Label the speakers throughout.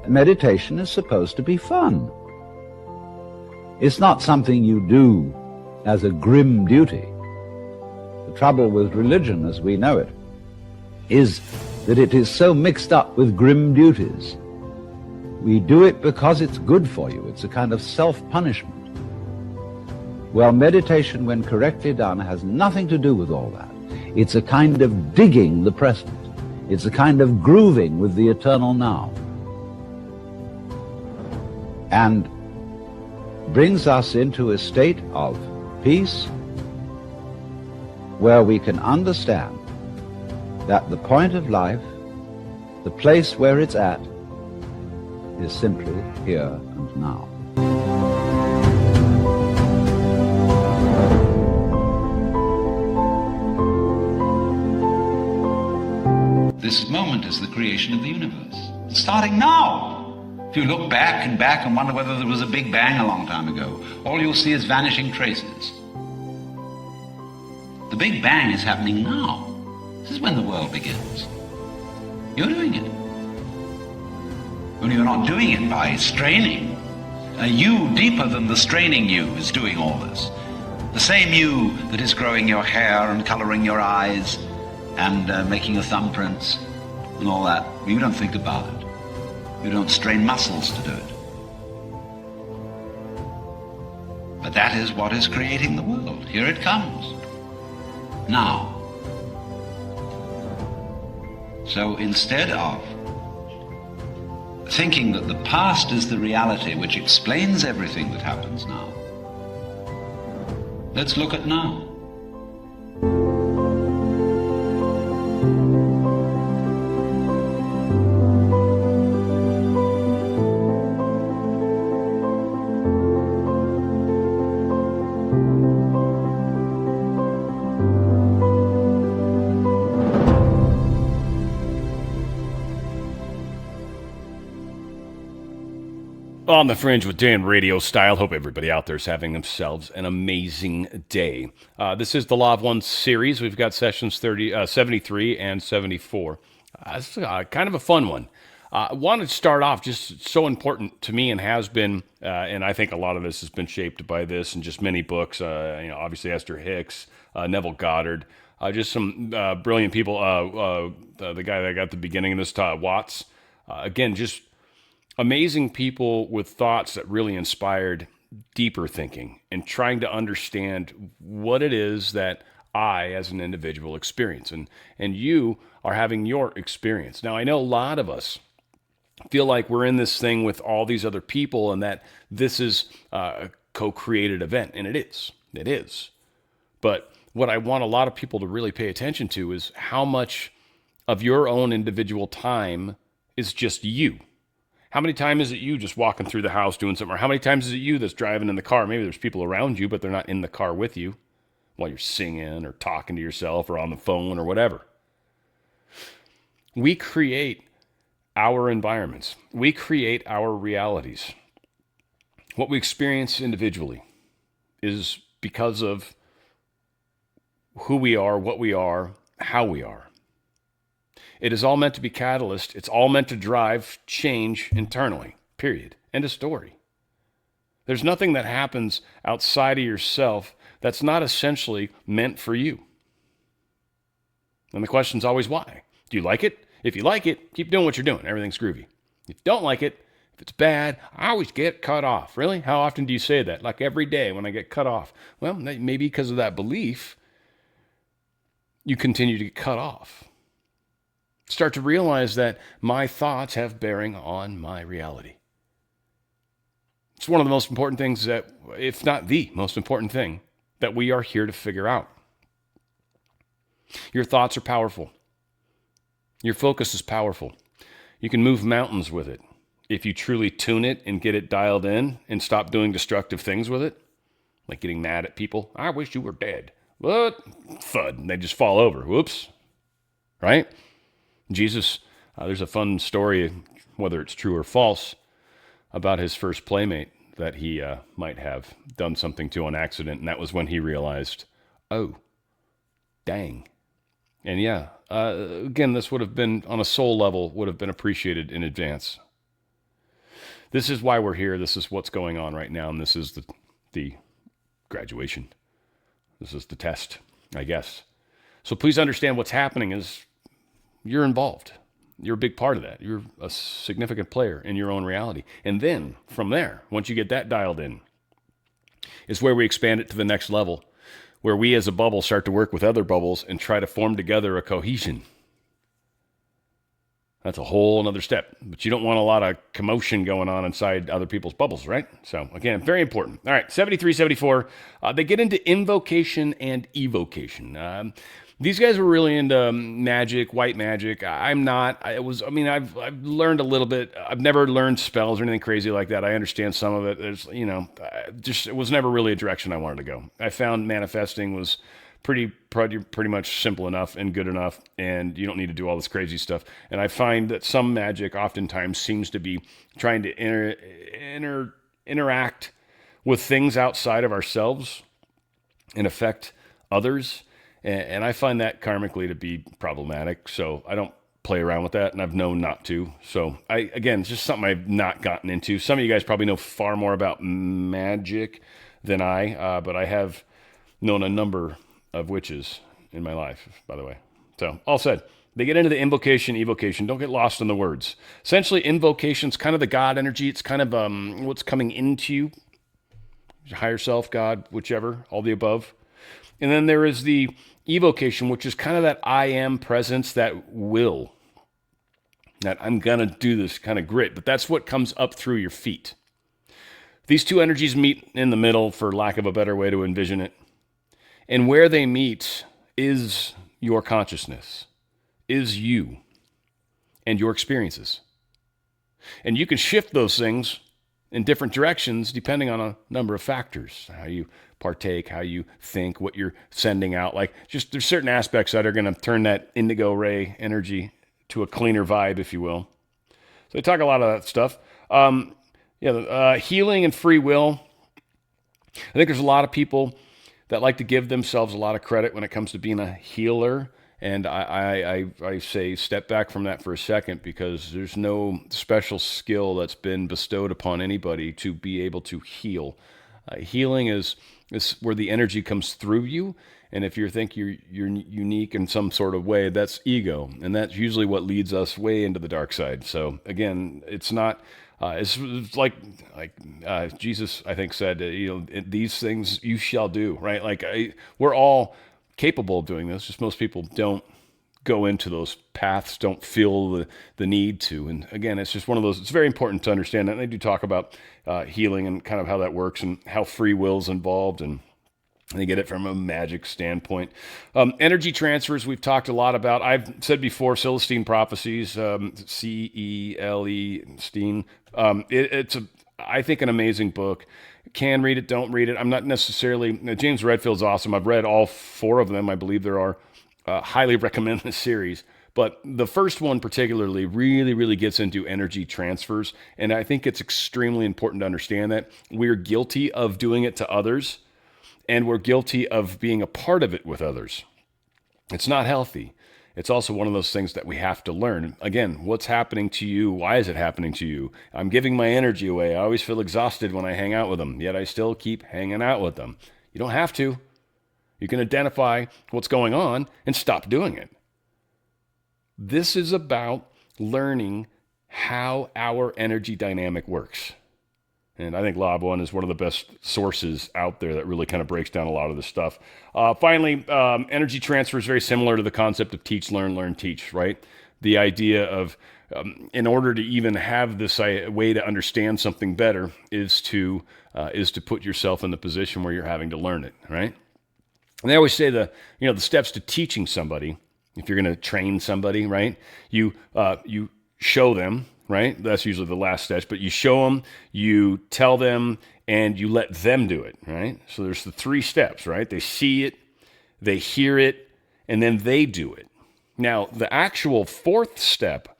Speaker 1: meditation is supposed to be fun. It's not something you do as a grim duty. The trouble with religion as we know it is that it is so mixed up with grim duties. We do it because it's good for you. It's a kind of self-punishment. Well, meditation, when correctly done, has nothing to do with all that. It's a kind of digging the present. It's a kind of grooving with the eternal now. And brings us into a state of peace where we can understand that the point of life, the place where it's at, is simply here and now.
Speaker 2: This moment is the creation of the universe. It's starting now. If you look back and wonder whether there was a big bang a long time ago, all you'll see is vanishing traces. The big bang is happening now. This is when the world begins. You're doing it. Only you're not doing it by straining. A you deeper than the straining you is doing all this. The same you that is growing your hair and coloring your eyes and making your thumbprints and all that. You don't think about it. You don't strain muscles to do it. But that is what is creating the world. Here it comes. Now. So instead of thinking that the past is the reality which explains everything that happens now, let's look at now.
Speaker 3: On the Fringe with Dan RadioStyle. Hope everybody out there is having themselves an amazing day. This is the Law of One series. We've got sessions 73 and 74. It's kind of a fun one. I wanted to start off just so important to me and has been, and I think a lot of this has been shaped by this and just many books. Obviously Esther Hicks, Neville Goddard, just some brilliant people. The guy that got at the beginning of this, Watts. Again, just amazing people with thoughts that really inspired deeper thinking and trying to understand what it is that I, as an individual, experience. And you are having your experience. Now, I know a lot of us feel like we're in this thing with all these other people and that this is a co-created event. And it is. It is. But what I want a lot of people to really pay attention to is how much of your own individual time is just you. How many times is it you just walking through the house doing something? Or how many times is it you that's driving in the car? Maybe there's people around you, but they're not in the car with you while you're singing or talking to yourself or on the phone or whatever. We create our environments. We create our realities. What we experience individually is because of who we are, what we are, how we are. It is all meant to be catalyst. It's all meant to drive change internally, period. End of story. There's nothing that happens outside of yourself that's not essentially meant for you. And the question's always why? Do you like it? If you like it, keep doing what you're doing. Everything's groovy. If you don't like it, if it's bad, I always get cut off. Really? How often do you say that? Like every day when I get cut off. Well, maybe because of that belief, you continue to get cut off. Start to realize that my thoughts have bearing on my reality. It's one of the most important things that, if not the most important thing, that we are here to figure out. Your thoughts are powerful. Your focus is powerful. You can move mountains with it. If you truly tune it and get it dialed in and stop doing destructive things with it, like getting mad at people. I wish you were dead. But thud, and they just fall over. Whoops. Right? Jesus, there's a fun story, whether it's true or false, about his first playmate that he might have done something to on accident, and that was when he realized, oh, dang. And again, this would have been, on a soul level, would have been appreciated in advance. This is why we're here. This is what's going on right now. And this is the graduation. This is the test, I guess. So please understand what's happening is you're involved. You're a big part of that. You're a significant player in your own reality. And then from there, once you get that dialed in, is where we expand it to the next level, where we as a bubble start to work with other bubbles and try to form together a cohesion. That's a whole another step, but you don't want a lot of commotion going on inside other people's bubbles, right? So again, very important. All right, 73, 74, they get into invocation and evocation. These guys were really into magic, white magic. I'm not. I've learned a little bit. I've never learned spells or anything crazy like that. I understand some of it. There's, it was never really a direction I wanted to go. I found manifesting was pretty much simple enough and good enough, and you don't need to do all this crazy stuff. And I find that some magic oftentimes seems to be trying to interact with things outside of ourselves and affect others. And I find that karmically to be problematic. So I don't play around with that, and I've known not to. So it's just something I've not gotten into. Some of you guys probably know far more about magic than I, but I have known a number of witches in my life, by the way. So all said, they get into the invocation, evocation. Don't get lost in the words. Essentially, invocation's kind of the God energy. It's kind of what's coming into you, your higher self, God, whichever, all the above. And then there is the evocation, which is kind of that I am presence, that will, that I'm going to do this kind of grit. But that's what comes up through your feet. These two energies meet in the middle, for lack of a better way to envision it. And where they meet is your consciousness, is you and your experiences. And you can shift those things in different directions depending on a number of factors. How you partake, how you think, what you're sending out. Like, just there's certain aspects that are going to turn that indigo ray energy to a cleaner vibe, if you will. So they talk a lot of that stuff. Healing and free will. I think there's a lot of people that like to give themselves a lot of credit when it comes to being a healer. And I say step back from that for a second, because there's no special skill that's been bestowed upon anybody to be able to heal. Healing is where the energy comes through you. And if you think you're unique in some sort of way, that's ego. And that's usually what leads us way into the dark side. So again, it's not... it's like Jesus, I think, said, these things you shall do, right? We're all capable of doing this. Just most people don't go into those paths, don't feel the need to. And again, it's just one of those, it's very important to understand that. And they do talk about healing and kind of how that works and how free will is involved, and they get it from a magic standpoint. Energy transfers, we've talked a lot about. I've said before, Celestine Prophecies, C-E-L-E, Steen. It's I think, an amazing book. Can read it, don't read it. I'm not necessarily... James Redfield's awesome. I've read all 4 of them. I believe there are. Highly recommend this series. But the first one particularly really, really gets into energy transfers. And I think it's extremely important to understand that we're guilty of doing it to others, and we're guilty of being a part of it with others. It's not healthy. It's also one of those things that we have to learn. Again, what's happening to you? Why is it happening to you? I'm giving my energy away. I always feel exhausted when I hang out with them, yet I still keep hanging out with them. You don't have to. You can identify what's going on and stop doing it. This is about learning how our energy dynamic works. And I think Law of One is one of the best sources out there that really kind of breaks down a lot of this stuff. Finally, energy transfer is very similar to the concept of teach, learn, teach, right? The idea of, in order to even have this way to understand something better is to put yourself in the position where you're having to learn it, right? And they always say the steps to teaching somebody, if you're going to train somebody, right? You show them, right? That's usually the last step, but you show them, you tell them, and you let them do it, right? So there's the 3 steps, right? They see it, they hear it, and then they do it. Now, the actual 4th step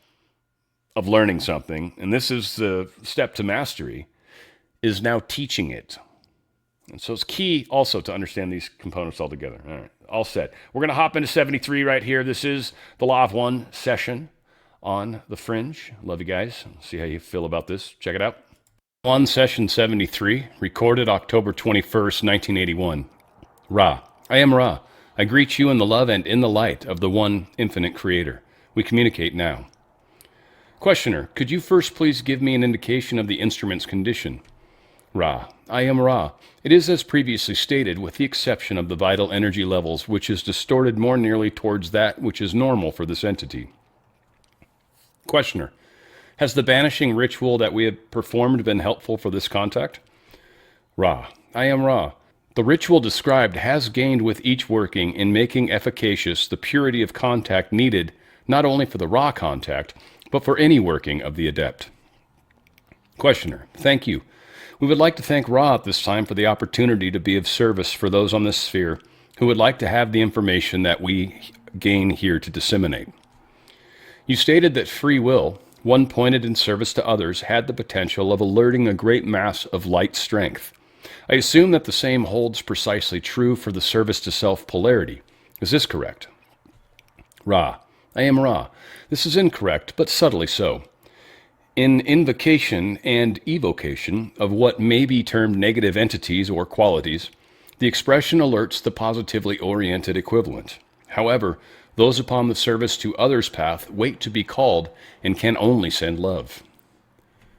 Speaker 3: of learning something, and this is the step to mastery, is now teaching it. And so it's key also to understand these components all together. All right, all set. We're going to hop into 73 right here. This is the Law of One session on the Fringe. Love you guys. See how you feel about this. Check it out. On Session 73, recorded October 21st, 1981. Ra, I am Ra. I greet you in the love and in the light of the one infinite creator. We communicate now. Questioner, could you first please give me an indication of the instrument's condition? Ra, I am Ra. It is as previously stated, with the exception of the vital energy levels, which is distorted more nearly towards that which is normal for this entity. Questioner, has the banishing ritual that we have performed been helpful for this contact? Ra, I am Ra. The ritual described has gained with each working in making efficacious the purity of contact needed not only for the Ra contact, but for any working of the adept. Questioner, thank you. We would like to thank Ra at this time for the opportunity to be of service for those on this sphere who would like to have the information that we gain here to disseminate. You stated that free will, one pointed in service to others, had the potential of alerting a great mass of light strength. I assume that the same holds precisely true for the service to self polarity. Is this correct? Ra, I am Ra. This is incorrect, but subtly so. In invocation and evocation of what may be termed negative entities or qualities, the expression alerts the positively oriented equivalent. However, those upon the service to others' path wait to be called and can only send love.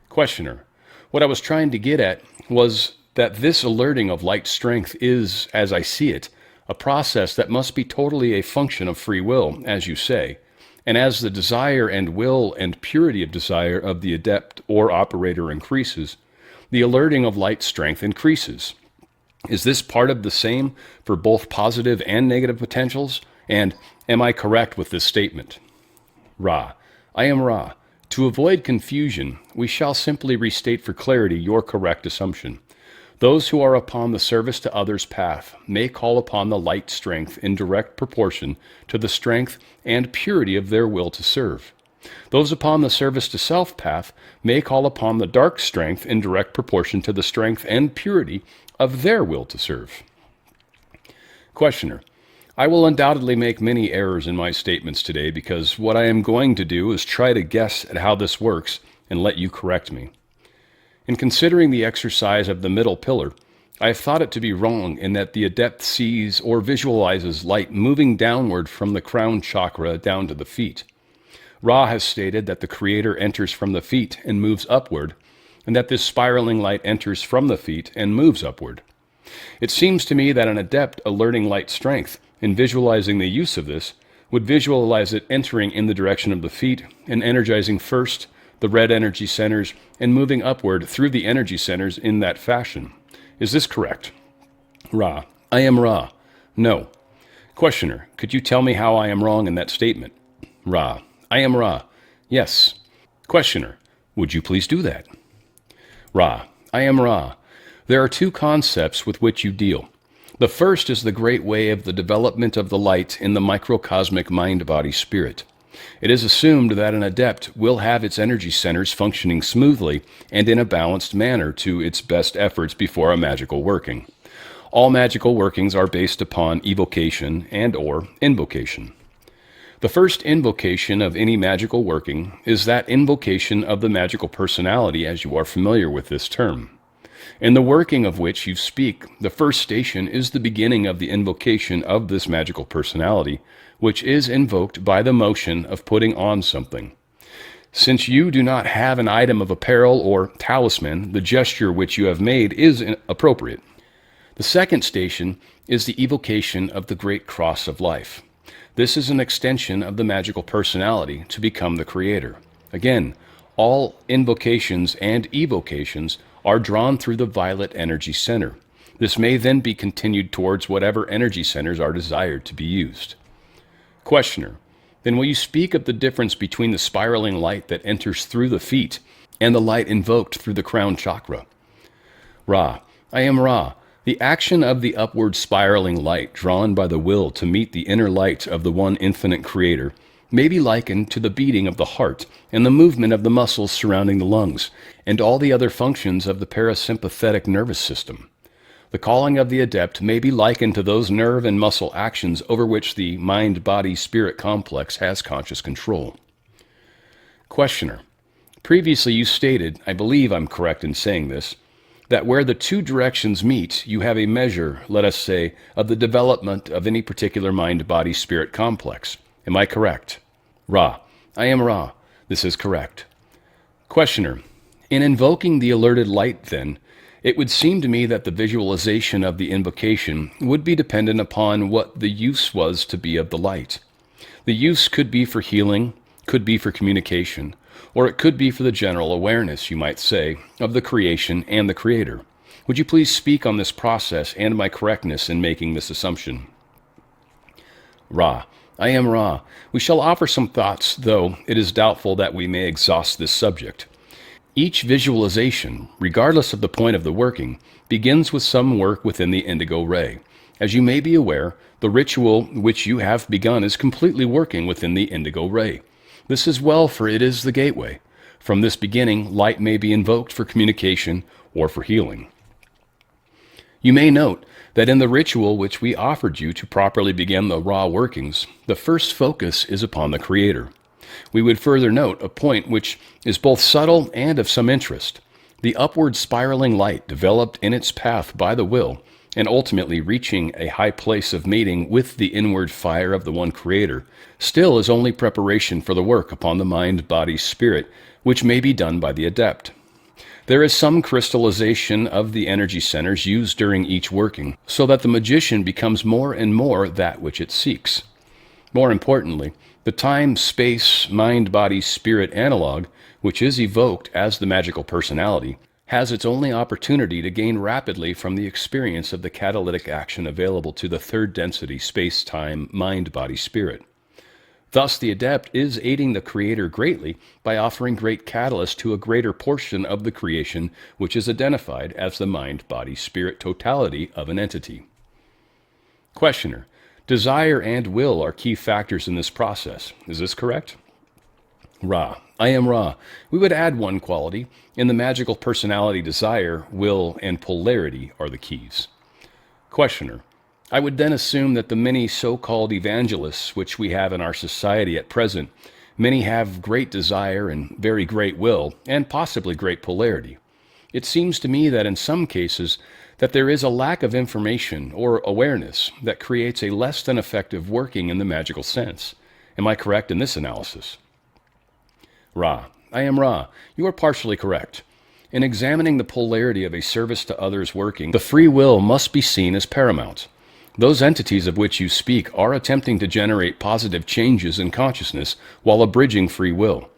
Speaker 3: Questioner, what I was trying to get at was that this alerting of light strength is, as I see it, a process that must be totally a function of free will, as you say, and as the desire and will and purity of desire of the adept or operator increases, the alerting of light strength increases. Is this part of the same for both positive and negative potentials? And am I correct with this statement? Ra, I am Ra. To avoid confusion, we shall simply restate for clarity your correct assumption. Those who are upon the service to others' path may call upon the light strength in direct proportion to the strength and purity of their will to serve. Those upon the service to self path may call upon the dark strength in direct proportion to the strength and purity of their will to serve. Questioner, I will undoubtedly make many errors in my statements today because what I am going to do is try to guess at how this works and let you correct me. In considering the exercise of the middle pillar, I have thought it to be wrong in that the adept sees or visualizes light moving downward from the crown chakra down to the feet. Ra has stated that the Creator enters from the feet and moves upward, and that this spiraling light enters from the feet and moves upward. It seems to me that an adept alerting light strength in visualizing the use of this would visualize it entering in the direction of the feet and energizing first the red energy centers, and moving upward through the energy centers in that fashion. Is this correct? Ra, I am Ra. No. Questioner, could you tell me how I am wrong in that statement? Ra, I am Ra. Yes. Questioner, would you please do that? Ra, I am Ra. There are two concepts with which you deal. The first is the great way of the development of the light in the microcosmic mind-body-spirit. It is assumed that an adept will have its energy centers functioning smoothly and in a balanced manner to its best efforts before a magical working. All magical workings are based upon evocation and or invocation. The first invocation of any magical working is that invocation of the magical personality, as you are familiar with this term. In the working of which you speak, the first station is the beginning of the invocation of this magical personality, which is invoked by the motion of putting on something. Since you do not have an item of apparel or talisman, the gesture which you have made is appropriate. The second station is the evocation of the great cross of life. This is an extension of the magical personality to become the creator. Again, all invocations and evocations are drawn through the violet energy center. This may then be continued towards whatever energy centers are desired to be used. Questioner, then will you speak of the difference between the spiraling light that enters through the feet and the light invoked through the crown chakra? Ra, I am Ra. The action of the upward spiraling light drawn by the will to meet the inner light of the one infinite creator may be likened to the beating of the heart and the movement of the muscles surrounding the lungs and all the other functions of the parasympathetic nervous system. The calling of the adept may be likened to those nerve and muscle actions over which the mind-body-spirit complex has conscious control. Questioner, Previously you stated, I believe I'm correct in saying this, that where the two directions meet, you have a measure, let us say, of the development of any particular mind-body-spirit complex. Am I correct? Ra. I am Ra. This is correct. Questioner. In invoking the alerted light, then, it would seem to me that the visualization of the invocation would be dependent upon what the use was to be of the light. The use could be for healing, could be for communication, or it could be for the general awareness, you might say, of the creation and the Creator. Would you please speak on this process and my correctness in making this assumption? Ra. I am Ra. We shall offer some thoughts, though it is doubtful that we may exhaust this subject. Each visualization, regardless of the point of the working, begins with some work within the indigo ray. As you may be aware, the ritual which you have begun is completely working within the indigo ray. This is well, for it is the gateway. From this beginning, light may be invoked for communication or for healing. You may note that in the ritual which we offered you to properly begin the raw workings, the first focus is upon the Creator. We would further note a point which is both subtle and of some interest. The upward spiraling light developed in its path by the will, and ultimately reaching a high place of meeting with the inward fire of the one Creator, still is only preparation for the work upon the mind, body, spirit, which may be done by the adept. There is some crystallization of the energy centers used during each working, so that the magician becomes more and more that which it seeks. More importantly, the time, space, mind, body, spirit analog, which is evoked as the magical personality, has its only opportunity to gain rapidly from the experience of the catalytic action available to the third density space-time mind-body-spirit. Thus, the adept is aiding the Creator greatly by offering great catalyst to a greater portion of the creation which is identified as the mind-body-spirit totality of an entity. Questioner. Desire and will are key factors in this process. Is this correct? Ra. I am Ra. We would add one quality. In the magical personality, desire, will, and polarity are the keys. Questioner. I would then assume that the many so-called evangelists which we have in our society at present, many have great desire and very great will, and possibly great polarity. It seems to me that in some cases that there is a lack of information or awareness that creates a less than effective working in the magical sense. Am I correct in this analysis? Ra. I am Ra. You are partially correct. In examining the polarity of a service to others working, the free will must be seen as paramount. Those entities of which you speak are attempting to generate positive changes in consciousness while abridging free will.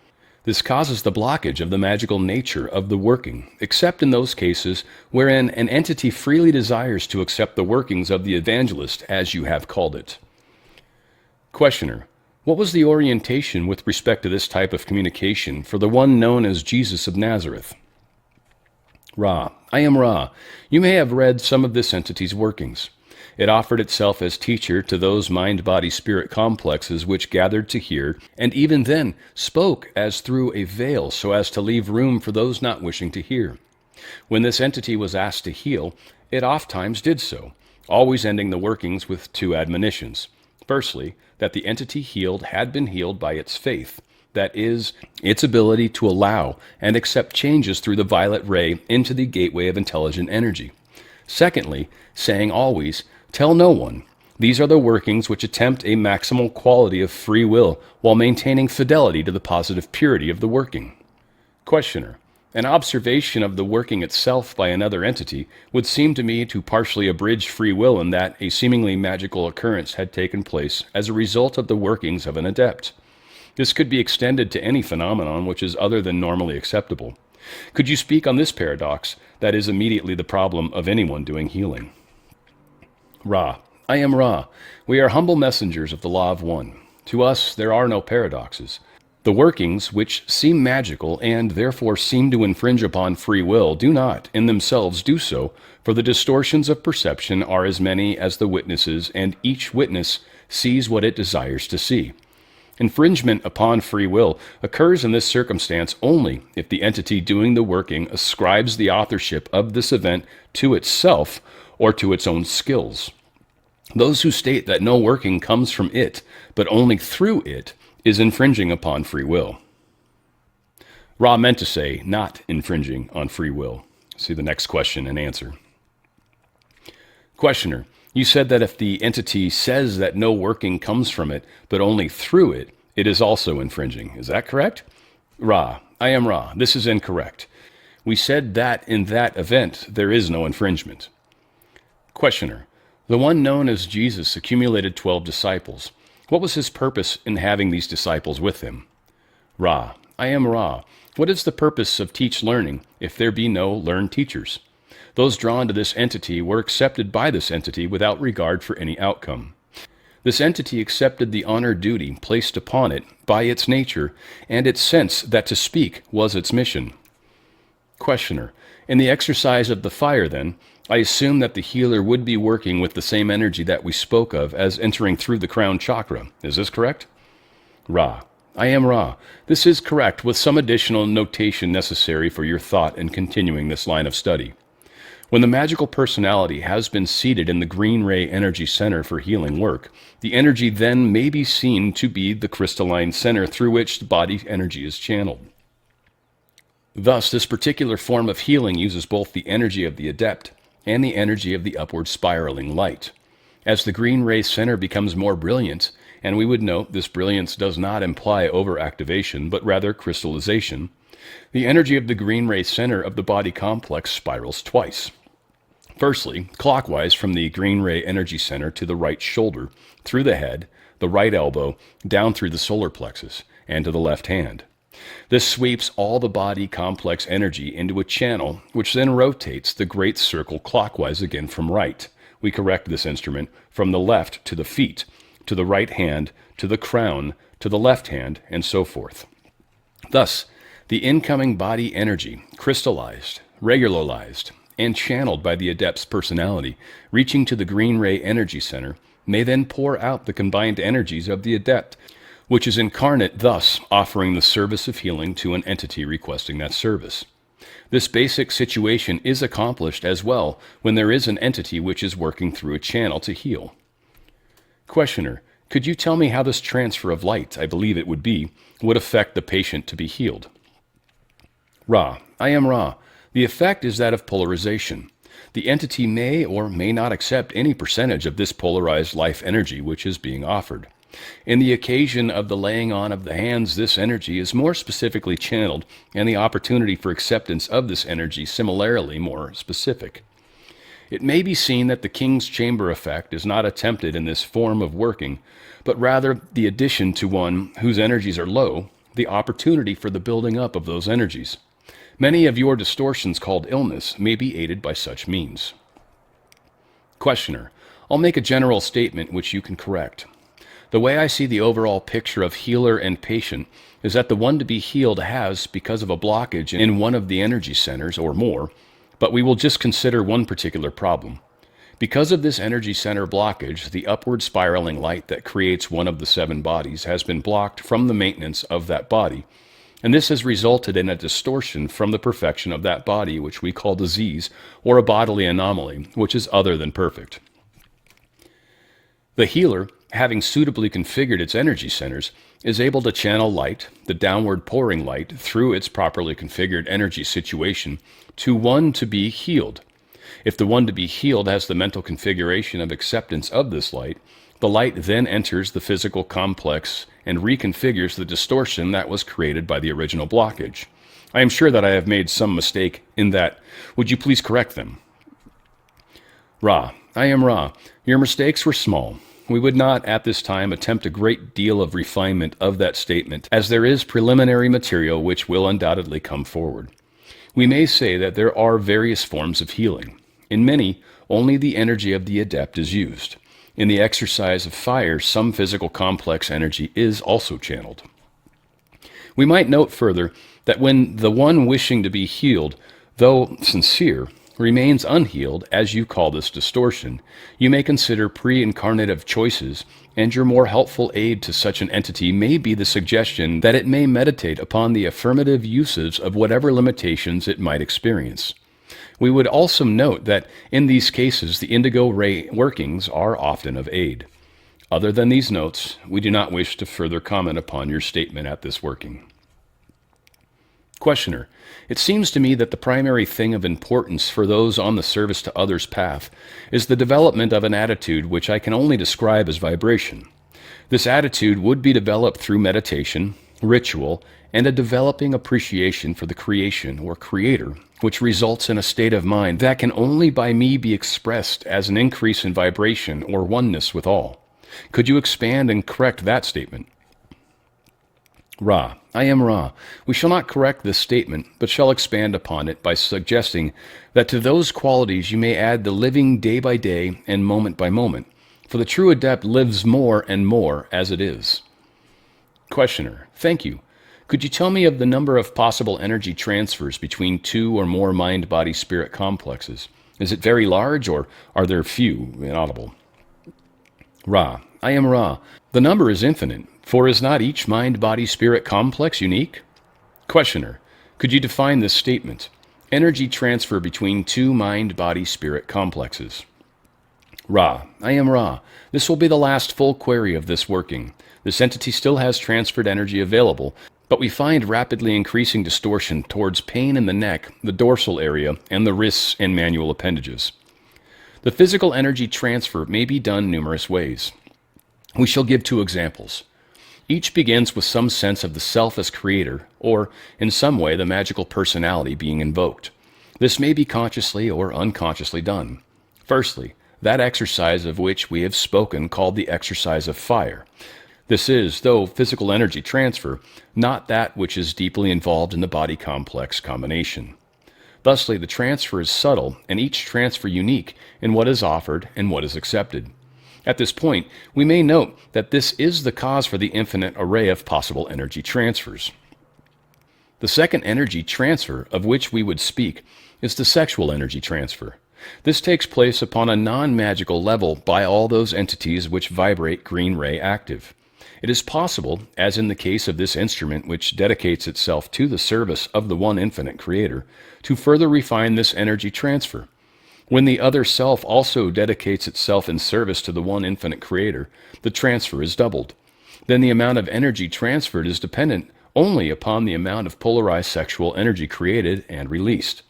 Speaker 3: This causes the blockage of the magical nature of the working, except in those cases wherein an entity freely desires to accept the workings of the evangelist, as you have called it. Questioner. What was the orientation with respect to this type of communication for the one known as Jesus of Nazareth? Ra. I am Ra. You may have read some of this entity's workings. It offered itself as teacher to those mind-body-spirit complexes which gathered to hear, and even then spoke as through a veil so as to leave room for those not wishing to hear. When this entity was asked to heal, it ofttimes did so, always ending the workings with two admonitions. Firstly, that the entity healed had been healed by its faith, that is, its ability to allow and accept changes through the violet ray into the gateway of intelligent energy. Secondly, saying always, tell no one. These are the workings which attempt a maximal quality of free will while maintaining fidelity to the positive purity of the working. Questioner. An observation of the working itself by another entity would seem to me to partially abridge free will in that a seemingly magical occurrence had taken place as a result of the workings of an adept. This could be extended to any phenomenon which is other than normally acceptable. Could you speak on this paradox that is immediately the problem of anyone doing healing? Ra. I am Ra. We are humble messengers of the law of one. To us there are no paradoxes. The workings, which seem magical and therefore seem to infringe upon free will, do not, in themselves, do so, for the distortions of perception are as many as the witnesses, and each witness sees what it desires to see. Infringement upon free will occurs in this circumstance only if the entity doing the working ascribes the authorship of this event to itself or to its own skills. Those who state that no working comes from it, but only through it, is infringing upon free will. Ra meant to say, not infringing on free will. See the next question and answer. Questioner, you said that if the entity says that no working comes from it, but only through it, it is also infringing. Is that correct? Ra, I am Ra. This is incorrect. We said that in that event, there is no infringement. Questioner, the one known as Jesus accumulated 12 disciples. What was his purpose in having these disciples with him? Ra, I am Ra. What is the purpose of teach learning if there be no learned teachers? Those drawn to this entity were accepted by this entity without regard for any outcome. This entity accepted the honor duty placed upon it by its nature and its sense that to speak was its mission. Questioner, in the exercise of the fire then, I assume that the healer would be working with the same energy that we spoke of as entering through the crown chakra. Is this correct? Ra, I am Ra. This is correct, with some additional notation necessary for your thought in continuing this line of study. When the magical personality has been seated in the green ray energy center for healing work, the energy then may be seen to be the crystalline center through which the body energy is channeled. Thus, this particular form of healing uses both the energy of the adept and the energy of the upward spiraling light. As the green ray center becomes more brilliant, and we would note this brilliance does not imply overactivation, but rather crystallization, the energy of the green ray center of the body complex spirals twice. Firstly, clockwise from the green ray energy center to the right shoulder, through the head, the right elbow, down through the solar plexus, and to the left hand. This sweeps all the body complex energy into a channel, which then rotates the great circle clockwise again from right. We correct this instrument from the left to the feet, to the right hand, to the crown, to the left hand, and so forth. Thus, the incoming body energy, crystallized, regularized, and channeled by the adept's personality, reaching to the green ray energy center, may then pour out the combined energies of the adept, which is incarnate, thus offering the service of healing to an entity requesting that service. This basic situation is accomplished as well when there is an entity which is working through a channel to heal. Questioner, could you tell me how this transfer of light, I believe it would be, would affect the patient to be healed? Ra, I am Ra. The effect is that of polarization. The entity may or may not accept any percentage of this polarized life energy which is being offered. In the occasion of the laying on of the hands, this energy is more specifically channeled, and the opportunity for acceptance of this energy similarly more specific. It may be seen that the King's Chamber effect is not attempted in this form of working, but rather the addition to one whose energies are low, the opportunity for the building up of those energies. Many of your distortions called illness may be aided by such means. Questioner, I'll make a general statement which you can correct. The way I see the overall picture of healer and patient is that the one to be healed has, because of a blockage in one of the energy centers or more, but we will just consider one particular problem. Because of this energy center blockage, the upward spiraling light that creates one of the 7 bodies has been blocked from the maintenance of that body, and this has resulted in a distortion from the perfection of that body, which we call disease, or a bodily anomaly, which is other than perfect. The healer, having suitably configured its energy centers, is able to channel light, the downward pouring light, through its properly configured energy situation to one to be healed. If the one to be healed has the mental configuration of acceptance of this light, the light then enters the physical complex and reconfigures the distortion that was created by the original blockage. I am sure that I have made some mistake in that. Would you please correct them? Ra, I am Ra. Your mistakes were small. We would not at this time attempt a great deal of refinement of that statement, as there is preliminary material which will undoubtedly come forward. We may say that there are various forms of healing. In many, only the energy of the adept is used. In the exercise of fire, some physical complex energy is also channeled. We might note further that when the one wishing to be healed, though sincere, remains unhealed, as you call this distortion, you may consider pre-incarnative choices, and your more helpful aid to such an entity may be the suggestion that it may meditate upon the affirmative uses of whatever limitations it might experience. We would also note that in these cases the indigo ray workings are often of aid. Other than these notes, we do not wish to further comment upon your statement at this working. Questioner, it seems to me that the primary thing of importance for those on the service to others path is the development of an attitude which I can only describe as vibration. This attitude would be developed through meditation, ritual, and a developing appreciation for the creation or creator, which results in a state of mind that can only by me be expressed as an increase in vibration or oneness with all. Could you expand and correct that statement? Ra, I am Ra. We shall not correct this statement, but shall expand upon it by suggesting that to those qualities you may add the living day by day and moment by moment, for the true adept lives more and more as it is. Questioner, thank you. Could you tell me of the number of possible energy transfers between two or more mind-body-spirit complexes? Is it very large, or are there few? Inaudible. Ra, I am Ra. The number is infinite, for is not each mind-body-spirit complex unique? Questioner, could you define this statement? Energy transfer between two mind-body-spirit complexes. Ra, I am Ra. This will be the last full query of this working. This entity still has transferred energy available, but we find rapidly increasing distortion towards pain in the neck, the dorsal area, and the wrists and manual appendages. The physical energy transfer may be done numerous ways. We shall give 2 examples. Each begins with some sense of the self as creator, or in some way the magical personality being invoked. This may be consciously or unconsciously done. Firstly, that exercise of which we have spoken called the exercise of fire. This is, though physical energy transfer, not that which is deeply involved in the body complex combination. Thusly, the transfer is subtle, and each transfer unique in what is offered and what is accepted. At this point, we may note that this is the cause for the infinite array of possible energy transfers. The second energy transfer of which we would speak is the sexual energy transfer. This takes place upon a non-magical level by all those entities which vibrate green ray active. It is possible, as in the case of this instrument which dedicates itself to the service of the one infinite creator, to further refine this energy transfer. When the other self also dedicates itself in service to the one infinite creator, the transfer is doubled. Then the amount of energy transferred is dependent only upon the amount of polarized sexual energy created and released.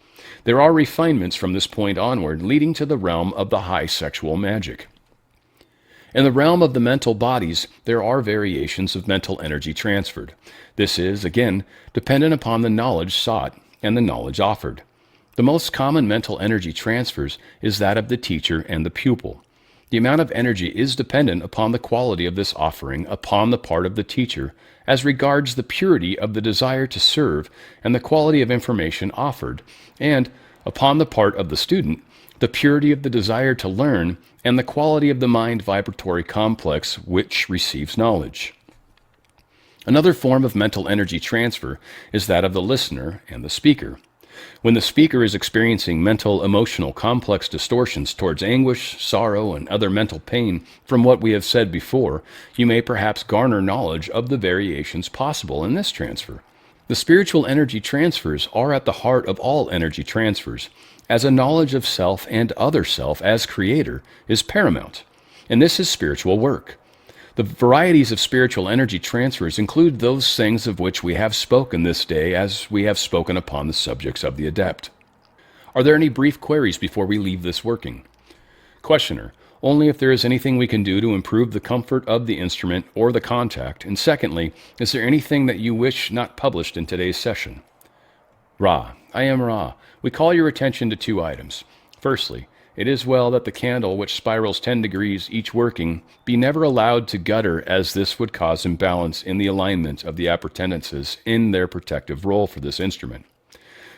Speaker 3: There are refinements from this point onward leading to the realm of the high sexual magic. In the realm of the mental bodies, there are variations of mental energy transferred. This is, again, dependent upon the knowledge sought and the knowledge offered. The most common mental energy transfers is that of the teacher and the pupil. The amount of energy is dependent upon the quality of this offering upon the part of the teacher as regards the purity of the desire to serve and the quality of information offered, and, upon the part of the student, the purity of the desire to learn and the quality of the mind vibratory complex which receives knowledge. Another form of mental energy transfer is that of the listener and the speaker. When the speaker is experiencing mental, emotional, complex distortions towards anguish, sorrow, and other mental pain from what we have said before, you may perhaps garner knowledge of the variations possible in this transfer. The spiritual energy transfers are at the heart of all energy transfers, as a knowledge of self and other self as creator is paramount, and this is spiritual work. The varieties of spiritual energy transfers include those things of which we have spoken this day as we have spoken upon the subjects of the adept. Are there any brief queries before we leave this working? Questioner, only if there is anything we can do to improve the comfort of the instrument or the contact, and secondly, is there anything that you wish not published in today's session? Ra, I am Ra. We call your attention to 2 items. Firstly, it is well that the candle, which spirals 10 degrees each working, be never allowed to gutter, as this would cause imbalance in the alignment of the appurtenances in their protective role for this instrument.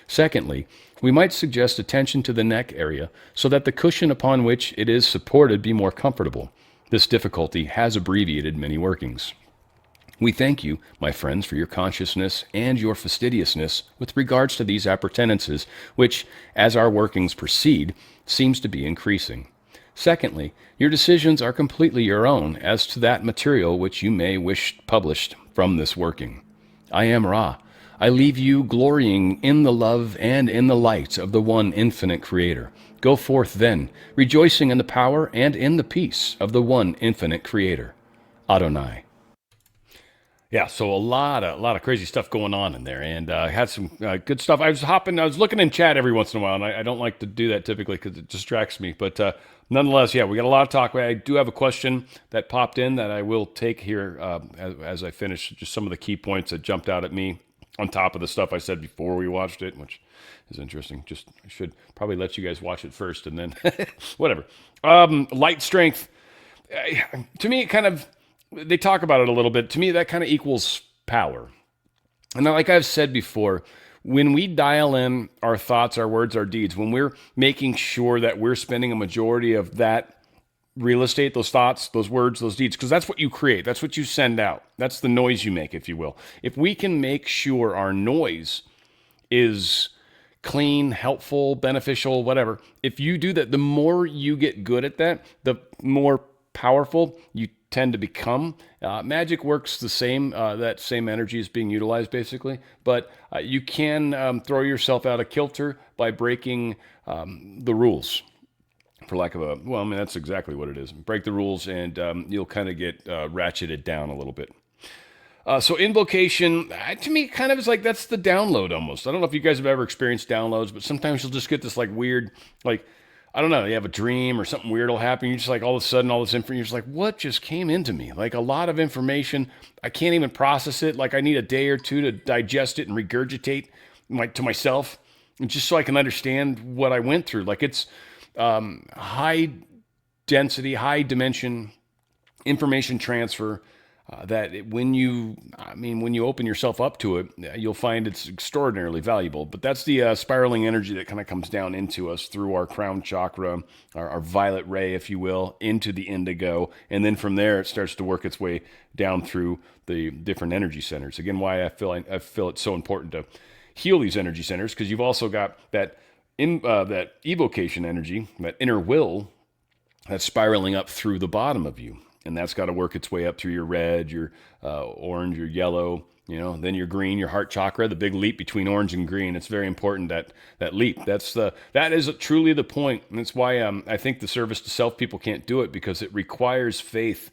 Speaker 3: Secondly, we might suggest attention to the neck area so that the cushion upon which it is supported be more comfortable. This difficulty has abbreviated many workings. We thank you, my friends, for your consciousness and your fastidiousness with regards to these appurtenances, which, as our workings proceed, seems to be increasing. Secondly, your decisions are completely your own as to that material which you may wish published from this working. I am Ra. I leave you glorying in the love and in the light of the one infinite Creator. Go forth then, rejoicing in the power and in the peace of the one infinite Creator. Adonai. Yeah, so a lot of crazy stuff going on in there, and had some good stuff. I was looking in chat every once in a while, and I don't like to do that typically because it distracts me. But nonetheless, yeah, we got a lot of talk. I do have a question that popped in that I will take here as I finish just some of the key points that jumped out at me on top of the stuff I said before we watched it, which is interesting. Just I should probably let you guys watch it first, and then whatever. Light strength. To me, it kind of, they talk about it a little bit. To me, that kind of equals power. And like I've said before, when we dial in our thoughts, our words, our deeds, when we're making sure that we're spending a majority of that real estate, those thoughts, those words, those deeds, because that's what you create. That's what you send out. That's the noise you make, if you will. If we can make sure our noise is clean, helpful, beneficial, whatever, if you do that, the more you get good at that, the more powerful you tend to become. Magic works the same. That same energy is being utilized basically, but you can throw yourself out of kilter by breaking the rules, for lack of a, well, I mean, that's exactly what it is. Break the rules and you'll kind of get ratcheted down a little bit. So invocation, to me, kind of is like, that's the download almost. I don't know if you guys have ever experienced downloads, but sometimes you'll just get this like weird, like, I don't know, you have a dream or something weird will happen. You're just like, all of a sudden, all this information, you're just like, what just came into me? Like a lot of information, I can't even process it. Like I need a day or two to digest it and regurgitate to myself, and just so I can understand what I went through. Like it's high density, high dimension information transfer. When you open yourself up to it, you'll find it's extraordinarily valuable. But that's the spiraling energy that kind of comes down into us through our crown chakra, our violet ray, if you will, into the indigo. And then from there, it starts to work its way down through the different energy centers. Again, why I feel it's so important to heal these energy centers, because you've also got that evocation energy, that inner will, that's spiraling up through the bottom of you. And that's got to work its way up through your red, your orange, your yellow, then your green, your heart chakra, the big leap between orange and green. It's very important, that leap. That is truly the point. And that's why I think the service to self people can't do it, because it requires faith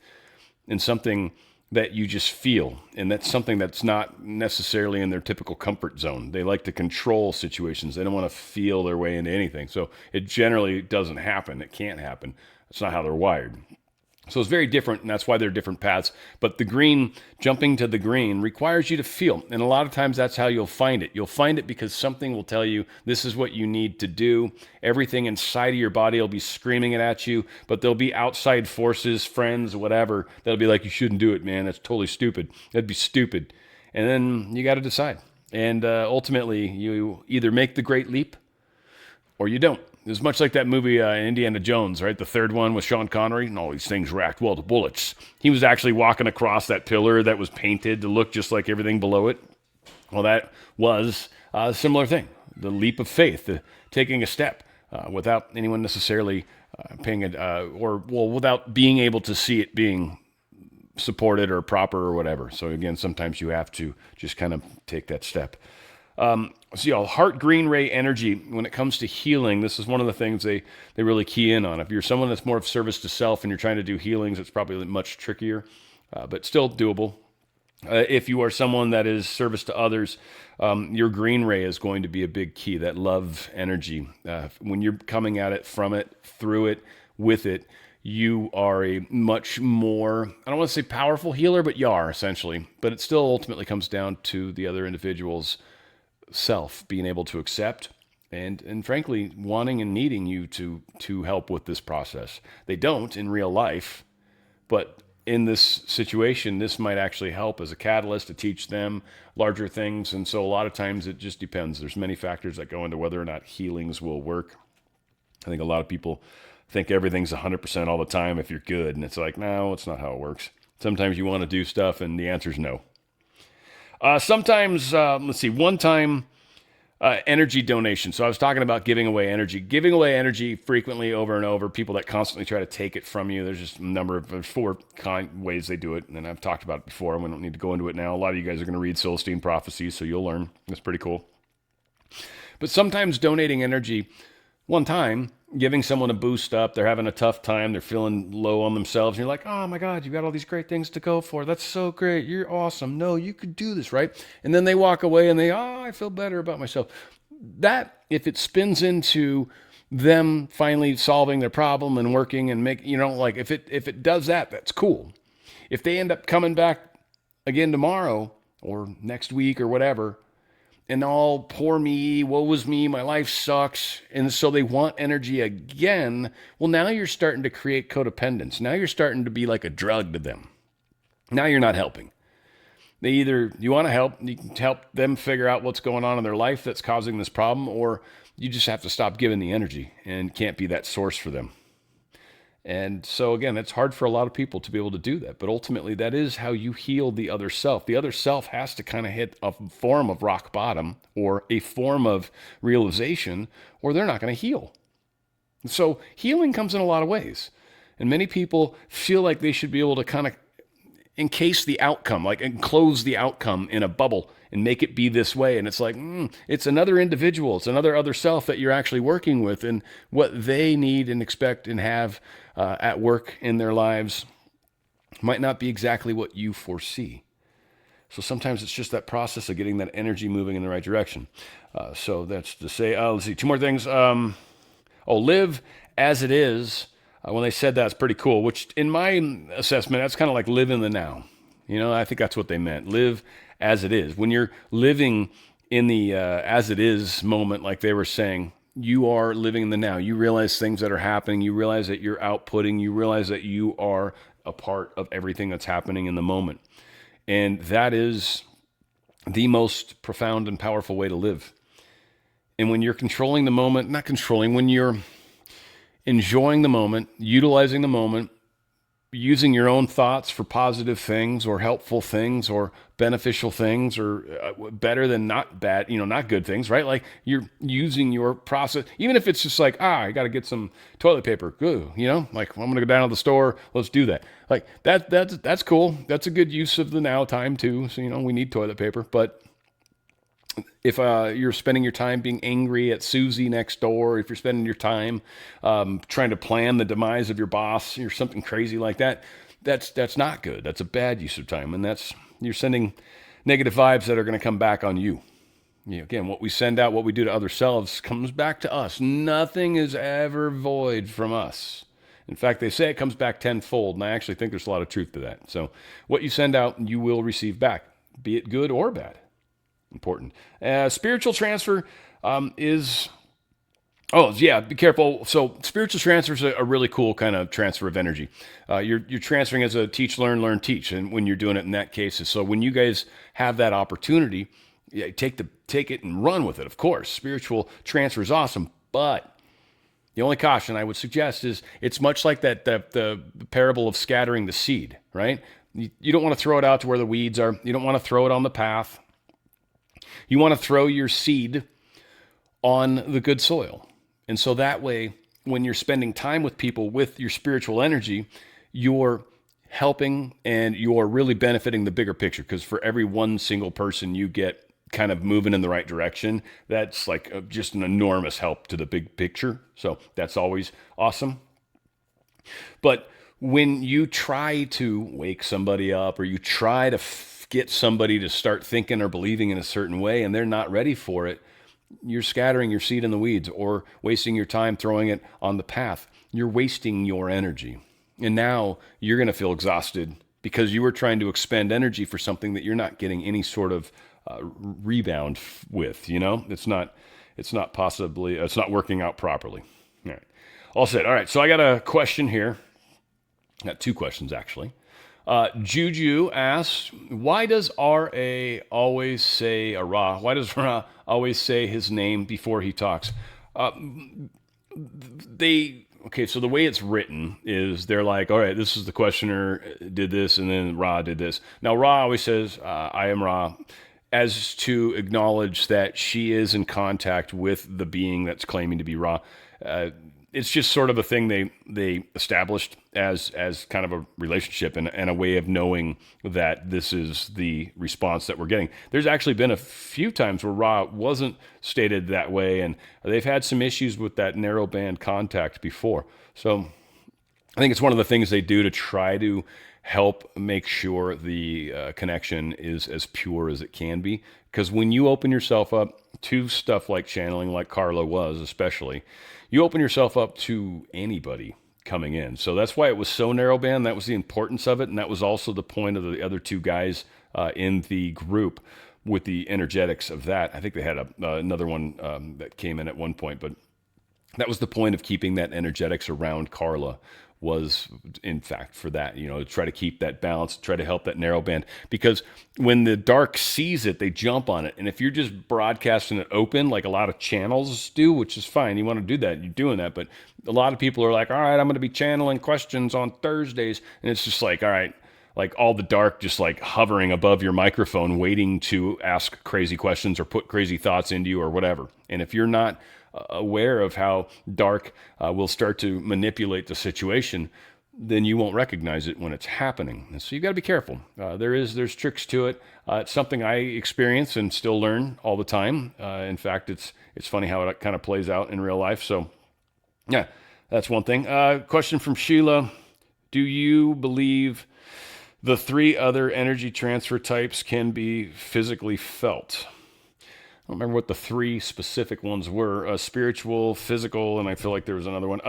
Speaker 3: in something that you just feel. And that's something that's not necessarily in their typical comfort zone. They like to control situations. They don't want to feel their way into anything. So it generally doesn't happen. It can't happen. That's not how they're wired. So it's very different, and that's why they're different paths. But the green, jumping to the green, requires you to feel. And a lot of times that's how you'll find it. You'll find it because something will tell you this is what you need to do. Everything inside of your body will be screaming it at you, but there'll be outside forces, friends, whatever, that'll be like, you shouldn't do it, man. That's totally stupid. That'd be stupid. And then you got to decide. And ultimately, you either make the great leap or you don't. It's much like that movie Indiana Jones, right? The third one with Sean Connery, and all these things racked well to bullets. He was actually walking across that pillar that was painted to look just like everything below it. Well, that was a similar thing, the leap of faith, taking a step without anyone necessarily without being able to see it being supported or proper or whatever. So again, sometimes you have to just kind of take that step. Heart green ray energy, when it comes to healing, this is one of the things they really key in on. If you're someone that's more of service to self and you're trying to do healings, it's probably much trickier, but still doable. If you are someone that is service to others, your green ray is going to be a big key, that love energy. When you're coming at it, from it, through it, with it, you are a much more, I don't want to say powerful healer, but you are essentially. But it still ultimately comes down to the other individual's self being able to accept and frankly wanting and needing you to help with this process. They don't in real life, but in this situation, this might actually help as a catalyst to teach them larger things. And so a lot of times it just depends. There's many factors that go into whether or not healings will work. I think a lot of people think everything's 100% all the time if you're good, and it's like, no, it's not how it works. Sometimes you want to do stuff and the answer's no. Sometimes, one time, energy donation. So I was talking about giving away energy frequently over and over, people that constantly try to take it from you. There's just there's 4 ways they do it. And I've talked about it before. We don't need to go into it now. A lot of you guys are going to read Celestine Prophecies, so you'll learn. That's pretty cool. But sometimes donating energy one time, giving someone a boost up, they're having a tough time, they're feeling low on themselves, and you're like, oh my God, you've got all these great things to go for. That's so great. You're awesome. No, you could do this, right? And then they walk away and I feel better about myself. That, if it spins into them finally solving their problem and working and like if it does that, that's cool. If they end up coming back again tomorrow or next week or whatever, and all poor me, woe is me, my life sucks, and so they want energy again, well, now you're starting to create codependence. Now you're starting to be like a drug to them. Now you're not helping. You want to help, you can help them figure out what's going on in their life that's causing this problem, or you just have to stop giving the energy and can't be that source for them. And so again, it's hard for a lot of people to be able to do that. But ultimately, that is how you heal the other self. The other self has to kind of hit a form of rock bottom or a form of realization, or they're not going to heal. So healing comes in a lot of ways. And many people feel like they should be able to kind of encase the outcome, like enclose the outcome in a bubble and make it be this way. And it's like, it's another individual. It's another other self that you're actually working with, and what they need and expect and have at work in their lives might not be exactly what you foresee. So sometimes it's just that process of getting that energy moving in the right direction. So that's to say, let's see, two more things. Live as it is. When they said that, it's pretty cool, which in my assessment, that's kind of like live in the now. I think that's what they meant. Live as it is. When you're living in the as it is moment, like they were saying, you are living in the now. You realize things that are happening. You realize that you're outputting. You realize that you are a part of everything that's happening in the moment. And that is the most profound and powerful way to live. And when you're controlling the moment, when you're enjoying the moment, utilizing the moment, using your own thoughts for positive things or helpful things or beneficial things or better than not bad, not good things, right? Like you're using your process, even if it's just like, I got to get some toilet paper. Good. Like I'm going to go down to the store. Let's do that. Like that's cool. That's a good use of the now time too. So, we need toilet paper, but if you're spending your time being angry at Susie next door, if you're spending your time trying to plan the demise of your boss or something crazy like that, that's not good. That's a bad use of time, and you're sending negative vibes that are going to come back on you. Again, what we send out, what we do to other selves comes back to us. Nothing is ever void from us. In fact, they say it comes back tenfold, and I actually think there's a lot of truth to that. So what you send out, you will receive back, be it good or bad. Important. Spiritual transfer is... be careful. So spiritual transfer is a really cool kind of transfer of energy. You're transferring as a teach, learn, learn, teach. And when you're doing it in that case, so when you guys have that opportunity, take it and run with it. Of course, spiritual transfer is awesome, but the only caution I would suggest is it's much like the parable of scattering the seed, right? You don't want to throw it out to where the weeds are. You don't want to throw it on the path. You want to throw your seed on the good soil. And so that way, when you're spending time with people with your spiritual energy, you're helping and you're really benefiting the bigger picture. Because for every one single person you get kind of moving in the right direction, that's like just an enormous help to the big picture. So that's always awesome. But when you try to wake somebody up or you try to get somebody to start thinking or believing in a certain way and they're not ready for it, you're scattering your seed in the weeds or wasting your time throwing it on the path. You're wasting your energy. And now you're going to feel exhausted because you were trying to expend energy for something that you're not getting any sort of rebound with. It's not working out properly. All right. All set. All right. So I got a question here. I got two questions actually. Juju asks, why does R.A. always say Ra? Why does Ra always say his name before he talks? So the way it's written is they're like, all right, this is the questioner did this, and then Ra did this. Now, Ra always says, I am Ra, as to acknowledge that she is in contact with the being that's claiming to be Ra. it's just sort of a thing they established as kind of a relationship and a way of knowing that this is the response that we're getting. There's actually been a few times where Ra wasn't stated that way, and they've had some issues with that narrowband contact before. So I think it's one of the things they do to try to help make sure the connection is as pure as it can be. Because when you open yourself up to stuff like channeling, like Carla was especially, you open yourself up to anybody coming in. So that's why it was so narrowband. That was the importance of it, and that was also the point of the other two guys in the group with the energetics of that. I think they had another one that came in at one point, but that was the point of keeping that energetics around Carla, was in fact for that, to try to keep that balance, try to help that narrow band, because when the dark sees it, they jump on it. And if you're just broadcasting it open, like a lot of channels do, which is fine, you want to do that, you're doing that. But a lot of people are like, all right, I'm going to be channeling questions on Thursdays. And it's just like, all right, like all the dark just like hovering above your microphone, waiting to ask crazy questions or put crazy thoughts into you or whatever. And if you're not aware of how dark will start to manipulate the situation, then you won't recognize it when it's happening. And so you've got to be careful. There's tricks to it. It's something I experience and still learn all the time. In fact, it's funny how it kind of plays out in real life. So yeah, that's one thing. Question from Sheila: do you believe the 3 other energy transfer types can be physically felt? I don't remember what the 3 specific ones were. Spiritual, physical, and I feel like there was another one.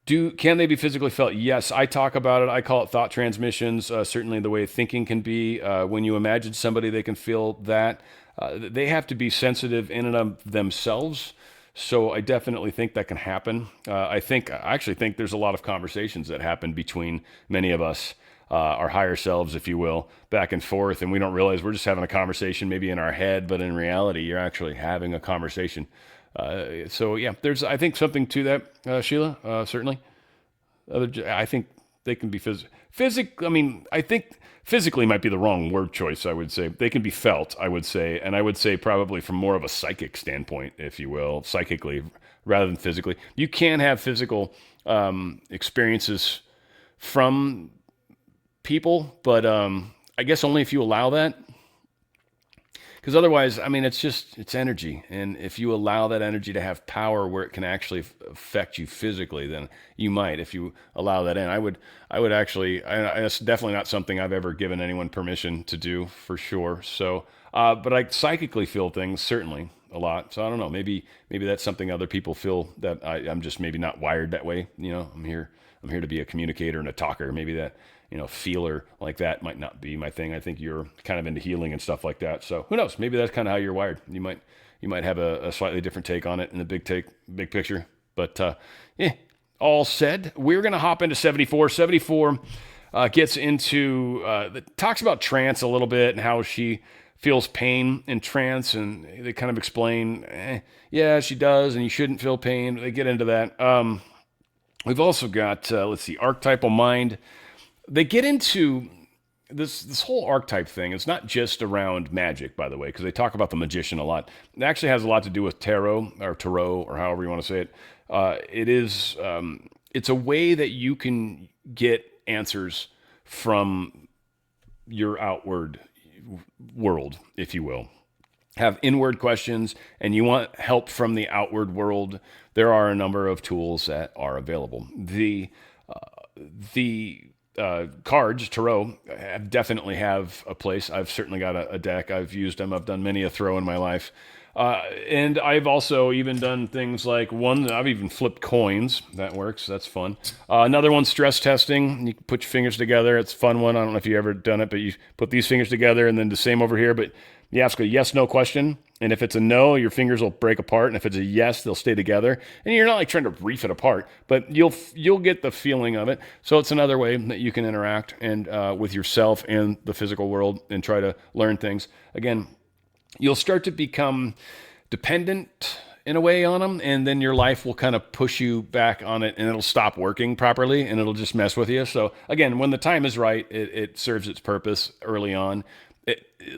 Speaker 3: Can they be physically felt? Yes, I talk about it. I call it thought transmissions. Certainly the way thinking can be. When you imagine somebody, they can feel that. They have to be sensitive in and of themselves. So I definitely think that can happen. I actually think there's a lot of conversations that happen between many of us, our higher selves, if you will, back and forth, and we don't realize we're just having a conversation maybe in our head, but in reality, you're actually having a conversation. So yeah, there's, I think, something to that, Sheila, certainly. I think they can be I think physically might be the wrong word choice, I would say. They can be felt, I would say, and I would say probably from more of a psychic standpoint, if you will, psychically rather than physically. You can have physical experiences from people, but I guess only if you allow that, because otherwise, it's energy, and if you allow that energy to have power where it can actually affect you physically, then you might, if you allow that in. I would actually, it's definitely not something I've ever given anyone permission to do, for sure. So but I psychically feel things, certainly a lot. So I don't know, maybe that's something other people feel, that I'm just maybe not wired that way. I'm here to be a communicator and a talker. Maybe that feeler like that might not be my thing. I think you're kind of into healing and stuff like that. So who knows? Maybe that's kind of how you're wired. You might have a slightly different take on it in the big picture. But all said, we're going to hop into 74. 74 gets into, talks about trance a little bit and how she feels pain in trance. And they kind of explain, yeah, she does, and you shouldn't feel pain. They get into that. We've also got, archetypal mind. They get into this whole archetype thing. It's not just around magic, by the way, because they talk about the magician a lot. It actually has a lot to do with tarot, or however you want to say it. It's a way that you can get answers from your outward world, if you will. Have inward questions and you want help from the outward world, there are a number of tools that are available. The cards, tarot, definitely have a place. I've certainly got a deck. I've used them. I've done many a throw in my life. And I've also even done things like I've even flipped coins. That works. That's fun. Another one, stress testing. You can put your fingers together. It's a fun one. I don't know if you've ever done it, but you put these fingers together and then the same over here, but you ask a yes/no question. And if it's a no, your fingers will break apart. And if it's a yes, they'll stay together. And you're not like trying to reef it apart, but you'll get the feeling of it. So it's another way that you can interact and with yourself and the physical world and try to learn things. Again, you'll start to become dependent in a way on them, and then your life will kind of push you back on it, and it'll stop working properly, and it'll just mess with you. So again, when the time is right, it serves its purpose early on.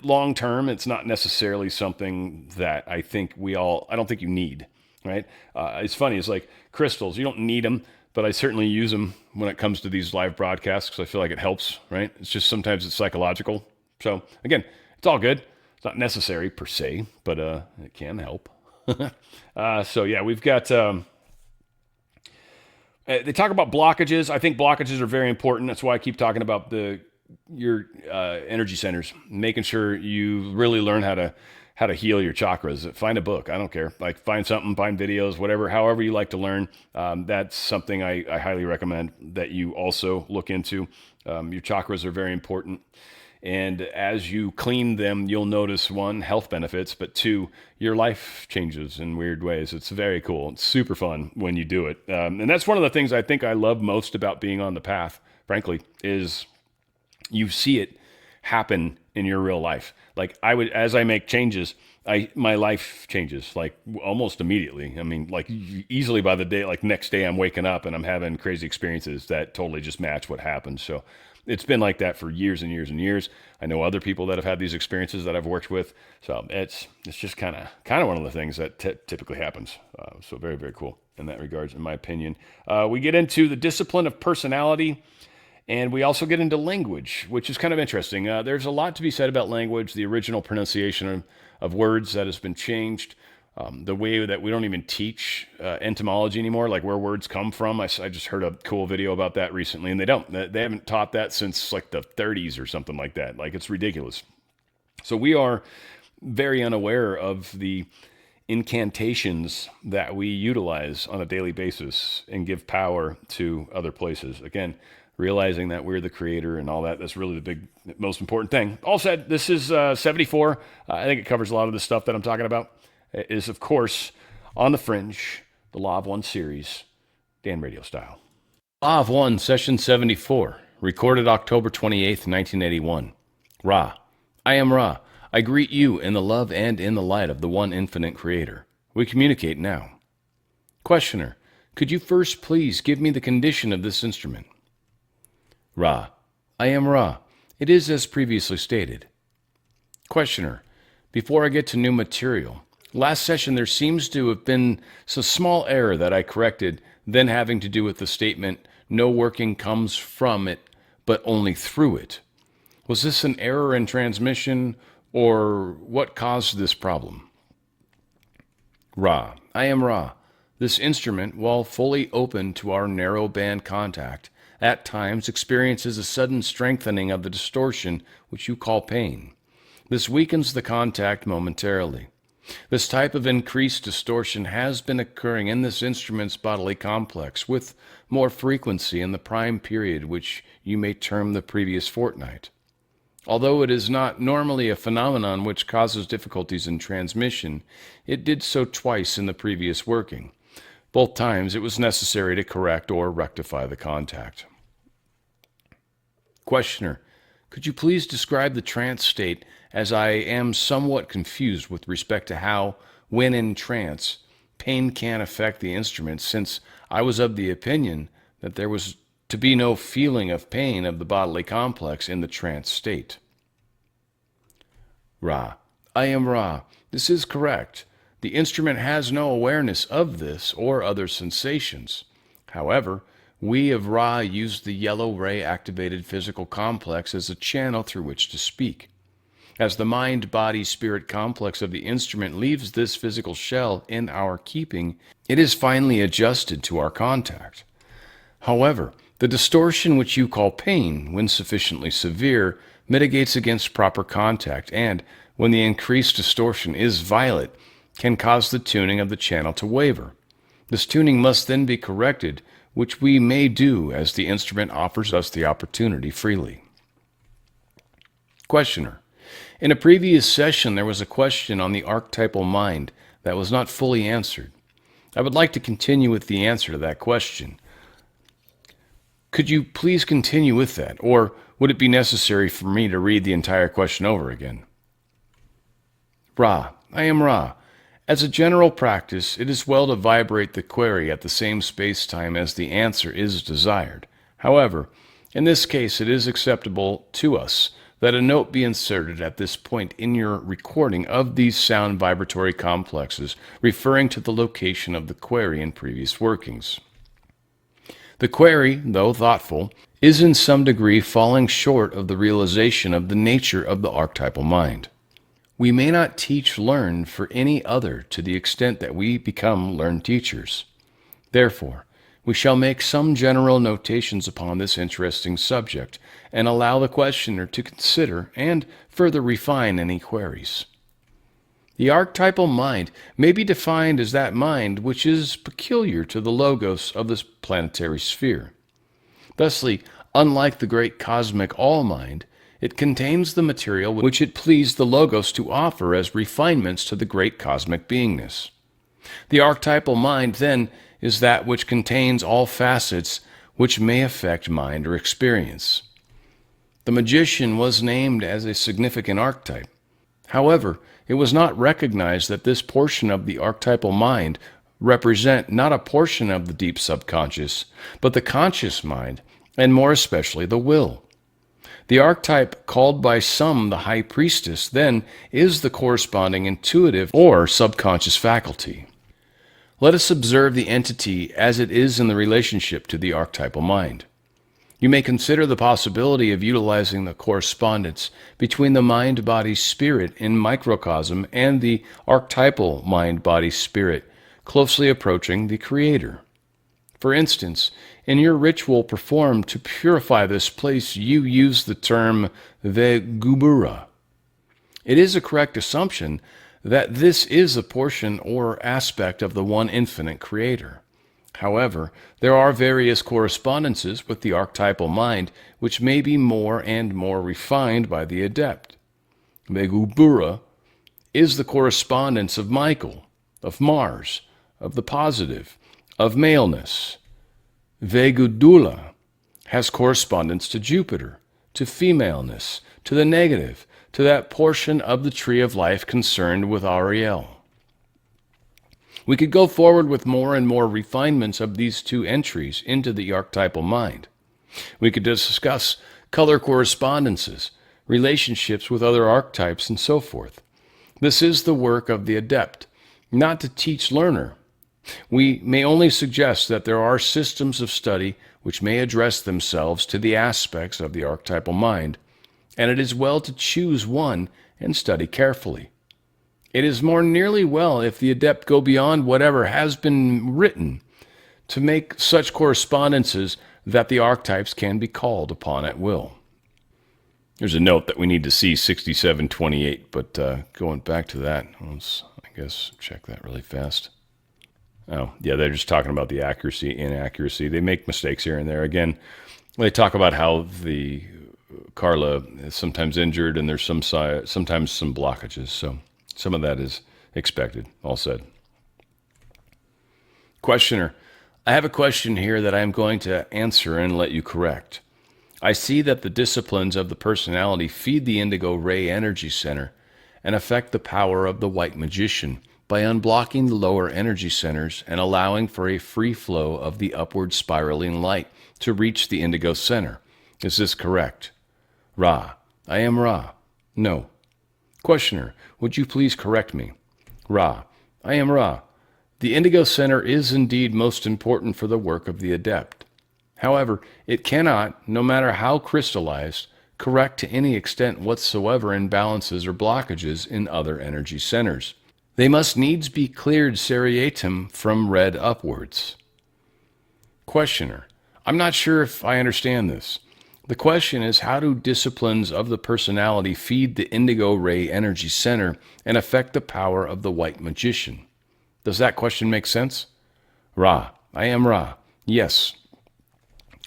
Speaker 3: Long term, it's not necessarily something that I don't think you need. right? It's funny. It's like crystals. You don't need them, but I certainly use them when it comes to these live broadcasts because I feel like it helps, right? It's just sometimes it's psychological. So again, it's all good. It's not necessary per se, but it can help. So yeah, we've got... they talk about blockages. I think blockages are very important. That's why I keep talking about your energy centers, making sure you really learn how to heal your chakras. Find a book. I don't care. Like find something, find videos, whatever, however you like to learn. That's something I highly recommend that you also look into. Your chakras are very important. And as you clean them, you'll notice, one, health benefits, but two, your life changes in weird ways. It's very cool. It's super fun when you do it. And that's one of the things I think I love most about being on the path, frankly, is you see it happen in your real life. Like as I make changes, my life changes like almost immediately. I mean, like easily by the day, like next day I'm waking up and I'm having crazy experiences that totally just match what happened. So it's been like that for years and years and years. I know other people that have had these experiences that I've worked with. So it's just kind of one of the things that typically happens. So very, very cool in that regards, in my opinion. We get into the discipline of personality, and we also get into language, which is kind of interesting. There's a lot to be said about language, the original pronunciation of words that has been changed. The way that we don't even teach etymology anymore, like where words come from. I just heard a cool video about that recently, and they haven't taught that since like the 30s or something like that. Like it's ridiculous. So we are very unaware of the incantations that we utilize on a daily basis and give power to other places. Again, realizing that we're the creator and all that, that's really the most important thing. All said, this is 74. I think it covers a lot of the stuff that I'm talking about. Is, of course, on the Fringe, the Law of One series, Dan RadioStyle. Law of One, Session 74, recorded October 28th, 1981. Ra, I am Ra. I greet you in the love and in the light of the one infinite creator. We communicate now. Questioner, could you first please give me the condition of this instrument? Ra, I am Ra. It is as previously stated. Questioner, before I get to new material, last session, there seems to have been some small error that I corrected, then having to do with the statement, no working comes from it, but only through it. Was this an error in transmission, or what caused this problem? Ra, I am Ra. This instrument, while fully open to our narrow band contact, at times experiences a sudden strengthening of the distortion which you call pain. This weakens the contact momentarily. This type of increased distortion has been occurring in this instrument's bodily complex with more frequency in the prime period, which you may term the previous fortnight. Although it is not normally a phenomenon which causes difficulties in transmission, it did so twice in the previous working. Both times it was necessary to correct or rectify the contact. Questioner, could you please describe the trance state, as I am somewhat confused with respect to how, when in trance, pain can affect the instrument, since I was of the opinion that there was to be no feeling of pain of the bodily complex in the trance state. Ra, I am Ra. This is correct. The instrument has no awareness of this or other sensations. However, we of Ra use the yellow ray-activated physical complex as a channel through which to speak. As the mind-body-spirit complex of the instrument leaves this physical shell in our keeping, it is finally adjusted to our contact. However, the distortion which you call pain, when sufficiently severe, mitigates against proper contact, and, when the increased distortion is violent, can cause the tuning of the channel to waver. This tuning must then be corrected, which we may do as the instrument offers us the opportunity freely. Questioner, in a previous session there was a question on the archetypal mind that was not fully answered. I would like to continue with the answer to that question. Could you please continue with that, or would it be necessary for me to read the entire question over again? Ra, I am Ra. As a general practice, it is well to vibrate the query at the same space-time as the answer is desired. However, in this case it is acceptable to us that a note be inserted at this point in your recording of these sound vibratory complexes, referring to the location of the query in previous workings. The query, though thoughtful, is in some degree falling short of the realization of the nature of the archetypal mind. We may not teach learn for any other to the extent that we become learned teachers. Therefore, we shall make some general notations upon this interesting subject and allow the questioner to consider and further refine any queries. The archetypal mind may be defined as that mind which is peculiar to the logos of this planetary sphere. Thusly, unlike the great cosmic all-mind, it contains the material which it pleased the logos to offer as refinements to the great cosmic beingness. The archetypal mind, then, is that which contains all facets which may affect mind or experience. The magician was named as a significant archetype. However, it was not recognized that this portion of the archetypal mind represent not a portion of the deep subconscious, but the conscious mind, and more especially the will. The archetype called by some the high priestess, then, is the corresponding intuitive or subconscious faculty. Let us observe the entity as it is in the relationship to the archetypal mind. You may consider the possibility of utilizing the correspondence between the mind-body-spirit in microcosm and the archetypal mind-body-spirit closely approaching the Creator. For instance, in your ritual performed to purify this place, you use the term Vegubura. It is a correct assumption that this is a portion or aspect of the one infinite Creator. However, there are various correspondences with the archetypal mind which may be more and more refined by the adept. Vegubura is the correspondence of Michael, of Mars, of the positive, of maleness. Vegudula has correspondence to Jupiter, to femaleness, to the negative, to that portion of the tree of life concerned with Ariel. We could go forward with more and more refinements of these two entries into the archetypal mind. We could discuss color correspondences, relationships with other archetypes, and so forth. This is the work of the adept, not to teach learner. We may only suggest that there are systems of study which may address themselves to the aspects of the archetypal mind, and it is well to choose one and study carefully. It is more nearly well if the adept go beyond whatever has been written to make such correspondences that the archetypes can be called upon at will. There's a note that we need to see 6728, but going back to that, let's, I guess, check that really fast. Oh, yeah, they're just talking about the accuracy, inaccuracy. They make mistakes here and there. Again, they talk about how the Carla is sometimes injured and there's sometimes some blockages, so some of that is expected. All said. Questioner, I have a question here that I am going to answer and let you correct. I see that the disciplines of the personality feed the indigo ray energy center and affect the power of the white magician by unblocking the lower energy centers and allowing for a free flow of the upward spiraling light to reach the indigo center. Is this correct? Ra, I am Ra. No. Questioner, would you please correct me? Ra, I am Ra. The indigo center is indeed most important for the work of the adept. However, it cannot, no matter how crystallized, correct to any extent whatsoever imbalances or blockages in other energy centers. They must needs be cleared seriatim from red upwards. Questioner, I'm not sure if I understand this. The question is, how do disciplines of the personality feed the indigo ray energy center and affect the power of the white magician? Does that question make sense? Ra, I am Ra. Yes.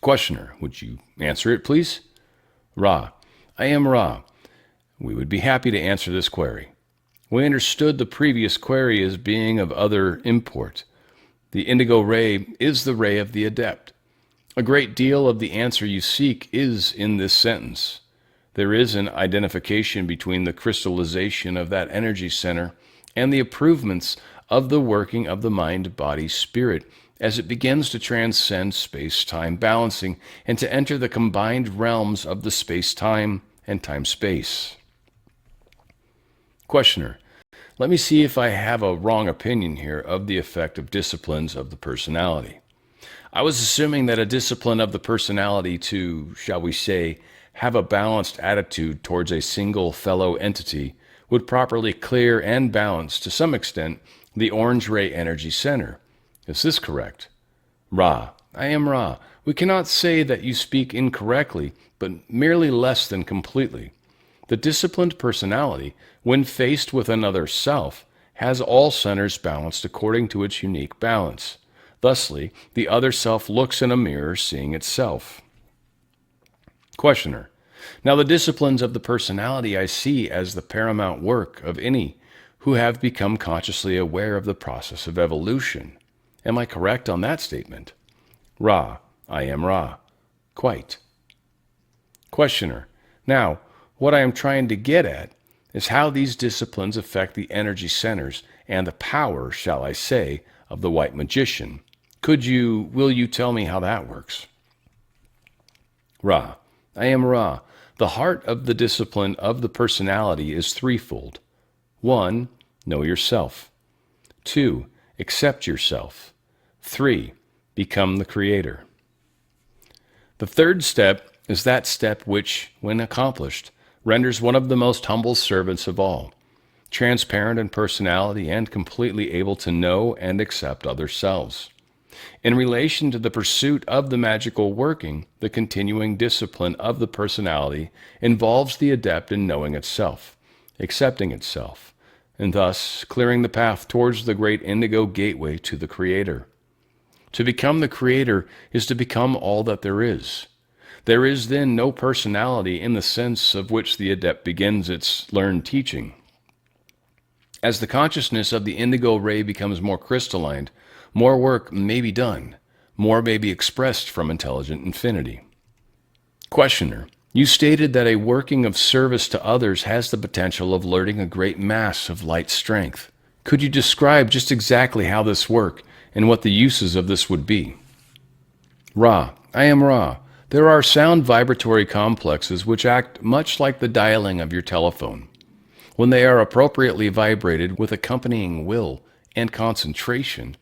Speaker 3: Questioner, would you answer it, please? Ra, I am Ra. We would be happy to answer this query. We understood the previous query as being of other import. The indigo ray is the ray of the adept. A great deal of the answer you seek is in this sentence. There is an identification between the crystallization of that energy center and the improvements of the working of the mind-body-spirit as it begins to transcend space-time balancing and to enter the combined realms of the space-time and time-space. Questioner, let me see if I have a wrong opinion here of the effect of disciplines of the personality. I was assuming that a discipline of the personality to, shall we say, have a balanced attitude towards a single fellow entity would properly clear and balance, to some extent, the orange ray energy center. Is this correct? Ra, I am Ra. We cannot say that you speak incorrectly, but merely less than completely. The disciplined personality, when faced with another self, has all centers balanced according to its unique balance. Thusly, the other self looks in a mirror seeing itself. Questioner, now the disciplines of the personality I see as the paramount work of any who have become consciously aware of the process of evolution. Am I correct on that statement? Ra, I am Ra. Quite. Questioner, now, what I am trying to get at is how these disciplines affect the energy centers and the power, shall I say, of the white magician. Will you tell me how that works? Ra, I am Ra. The heart of the discipline of the personality is threefold. 1. Know yourself. 2. Accept yourself. 3. Become the creator. The third step is that step which, when accomplished, renders one of the most humble servants of all, transparent in personality and completely able to know and accept other selves. In relation to the pursuit of the magical working, the continuing discipline of the personality involves the adept in knowing itself, accepting itself, and thus clearing the path towards the great indigo gateway to the Creator. To become the Creator is to become all that there is. There is then no personality in the sense of which the adept begins its learned teaching. As the consciousness of the indigo ray becomes more crystalline, more work may be done, more may be expressed from intelligent infinity. Questioner, you stated that a working of service to others has the potential of learning a great mass of light strength. Could you describe just exactly how this works and what the uses of this would be? Ra, I am Ra. There are sound vibratory complexes which act much like the dialing of your telephone. When they are appropriately vibrated with accompanying will and concentration,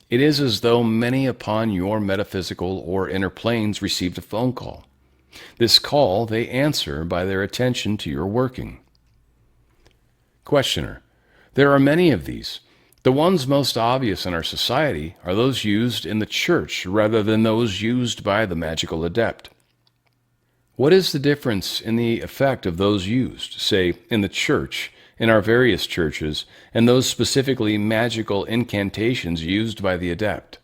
Speaker 3: it is as though many upon your metaphysical or inner planes received a phone call. This call they answer by their attention to your working. Questioner, there are many of these. The ones most obvious in our society are those used in the church rather than those used by the magical adept. What is the difference in the effect of those used, say, in the church, in our various churches, and those specifically magical incantations used by the adept?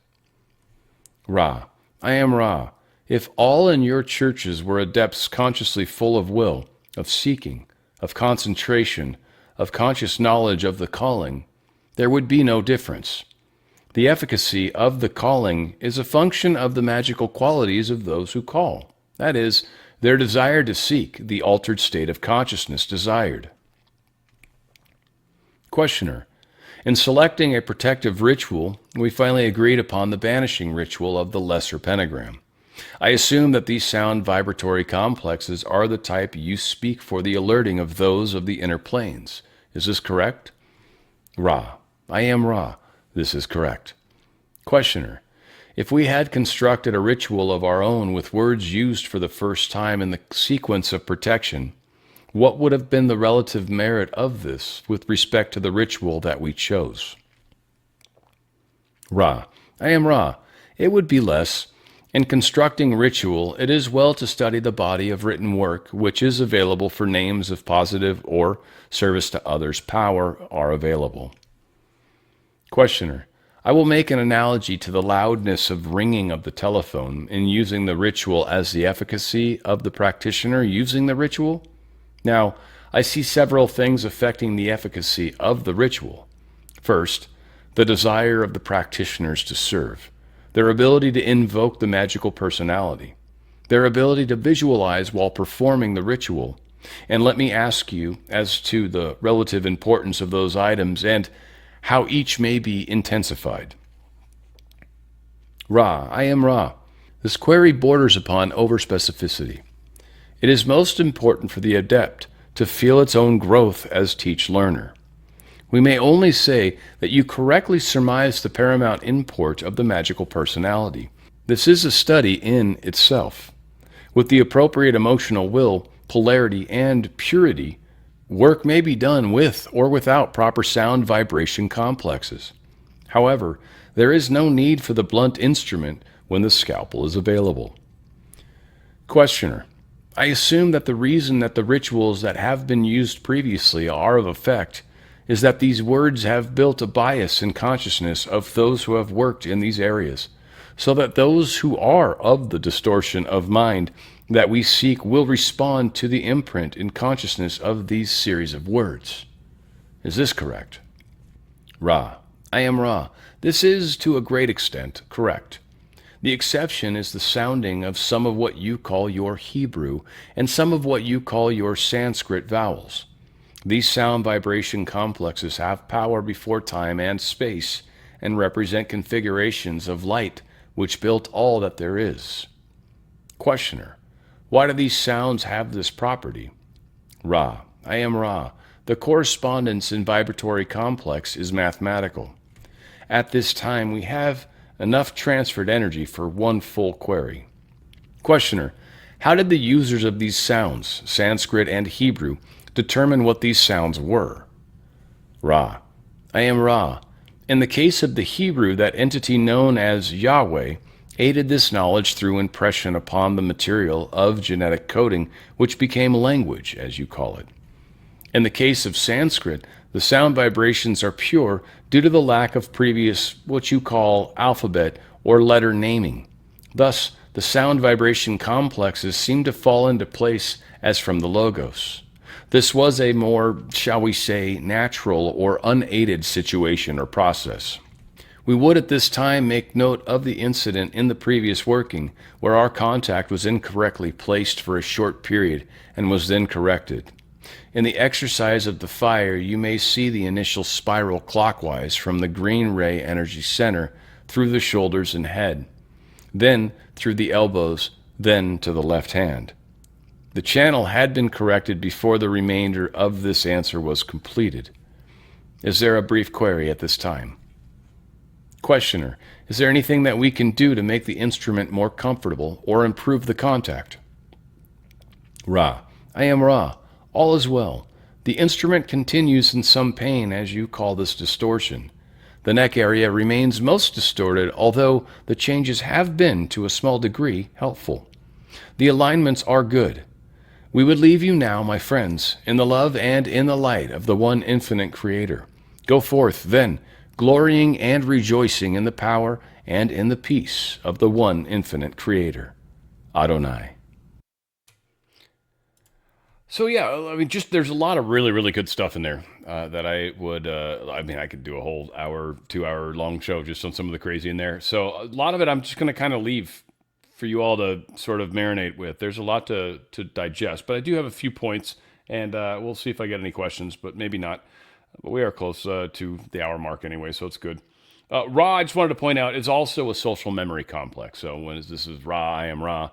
Speaker 3: Ra, I am Ra. If all in your churches were adepts consciously full of will, of seeking, of concentration, of conscious knowledge of the calling, there would be no difference. The efficacy of the calling is a function of the magical qualities of those who call, that is, their desire to seek the altered state of consciousness desired. Questioner, in selecting a protective ritual, we finally agreed upon the banishing ritual of the lesser pentagram. I assume that these sound vibratory complexes are the type you speak for the alerting of those of the inner planes. Is this correct? Ra, I am Ra. This is correct. Questioner, if we had constructed a ritual of our own with words used for the first time in the sequence of protection, what would have been the relative merit of this with respect to the ritual that we chose? Ra, I am Ra. It would be less. In constructing ritual, it is well to study the body of written work which is available for names of positive or service to others power are available. Questioner, I will make an analogy to the loudness of ringing of the telephone in using the ritual as the efficacy of the practitioner using the ritual. Now, I see several things affecting the efficacy of the ritual. First, the desire of the practitioners to serve, their ability to invoke the magical personality, their ability to visualize while performing the ritual, and let me ask you as to the relative importance of those items and how each may be intensified. Ra, I am Ra. This query borders upon overspecificity. It is most important for the adept to feel its own growth as teach-learner. We may only say that you correctly surmise the paramount import of the magical personality. This is a study in itself. With the appropriate emotional will, polarity, and purity, work may be done with or without proper sound vibration complexes. However, there is no need for the blunt instrument when the scalpel is available. Questioner: I assume that the reason that the rituals that have been used previously are of effect is that these words have built a bias in consciousness of those who have worked in these areas, so that those who are of the distortion of mind that we seek will respond to the imprint in consciousness of these series of words. Is this correct? Ra: I am Ra. This is, to a great extent, correct. The exception is the sounding of some of what you call your Hebrew and some of what you call your Sanskrit vowels. These sound vibration complexes have power before time and space and represent configurations of light which built all that there is. Questioner: why do these sounds have this property? Ra: I am Ra. The correspondence in vibratory complex is mathematical. At this time, we have enough transferred energy for one full query. Questioner: how did the users of these sounds, Sanskrit and Hebrew, determine what these sounds were? Ra: I am Ra. In the case of the Hebrew, that entity known as Yahweh aided this knowledge through impression upon the material of genetic coding, which became language, as you call it. In the case of Sanskrit, the sound vibrations are pure due to the lack of previous, what you call, alphabet or letter naming. Thus, the sound vibration complexes seem to fall into place as from the Logos. This was a more, shall we say, natural or unaided situation or process. We would at this time make note of the incident in the previous working, where our contact was incorrectly placed for a short period and was then corrected. In the exercise of the fire, you may see the initial spiral clockwise from the green ray energy center through the shoulders and head, then through the elbows, then to the left hand. The channel had been corrected before the remainder of this answer was completed. Is there a brief query at this time? Questioner: is there anything that we can do to make the instrument more comfortable or improve the contact? Ra: I am Ra. All is well. The instrument continues in some pain, as you call this distortion. The neck area remains most distorted, although the changes have been, to a small degree, helpful. The alignments are good. We would leave you now, my friends, in the love and in the light of the one infinite Creator. Go forth, then, glorying and rejoicing in the power and in the peace of the one infinite Creator. Adonai. So yeah, I mean, just there's a lot of really, really good stuff in there that I would, I could do a whole hour, 2 hour long show just on some of the crazy in there. So a lot of it I'm just going to kind of leave for you all to sort of marinate with. There's a lot to digest, but I do have a few points, and we'll see if I get any questions, but maybe not. But we are close to the hour mark anyway, so it's good. Ra, I just wanted to point out, is also a social memory complex. So when this is Ra, I am Ra,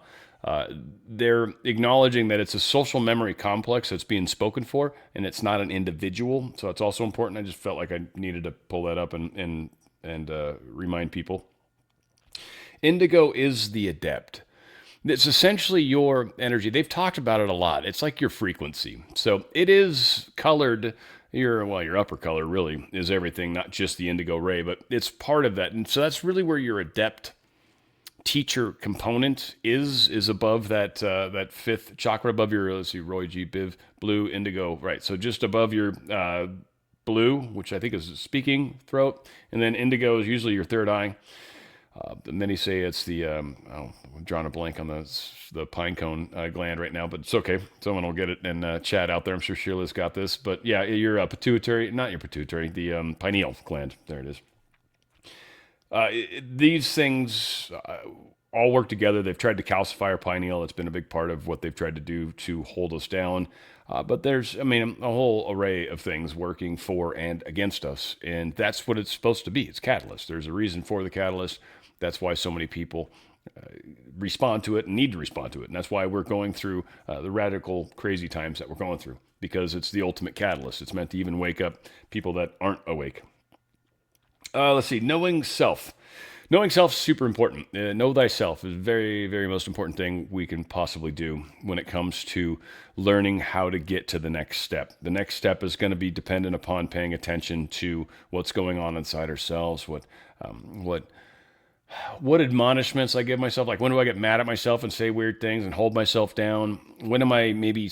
Speaker 3: they're acknowledging that it's a social memory complex that's being spoken for, and it's not an individual. So it's also important. I just felt like I needed to pull that up and remind people. Indigo is the adept. It's essentially your energy. They've talked about it a lot. It's like your frequency. So it is colored. Your upper color really is everything, not just the indigo ray, but it's part of that. And so that's really where your adept teacher component is above that fifth chakra, above your, let's see, Roy G. Biv, blue, indigo, right. So just above your blue, which I think is speaking throat, and then indigo is usually your third eye. Many say it's the, I'm drawing a blank on the pine cone gland right now, but it's okay. Someone will get it in chat out there. I'm sure Sheila's got this, but yeah, your pituitary, not your pituitary, the pineal gland. There it is. These things all work together. They've tried to calcify our pineal. It's been a big part of what they've tried to do to hold us down. But there's, a whole array of things working for and against us. And that's what it's supposed to be. It's catalyst. There's a reason for the catalyst. That's why so many people respond to it and need to respond to it. And that's why we're going through the radical, crazy times that we're going through, because it's the ultimate catalyst. It's meant to even wake up people that aren't awake. Let's see, knowing self. Knowing self is super important. Know thyself is very, very most important thing we can possibly do when it comes to learning how to get to the next step. The next step is going to be dependent upon paying attention to what's going on inside ourselves, what admonishments I give myself. Like, when do I get mad at myself and say weird things and hold myself down? When am I maybe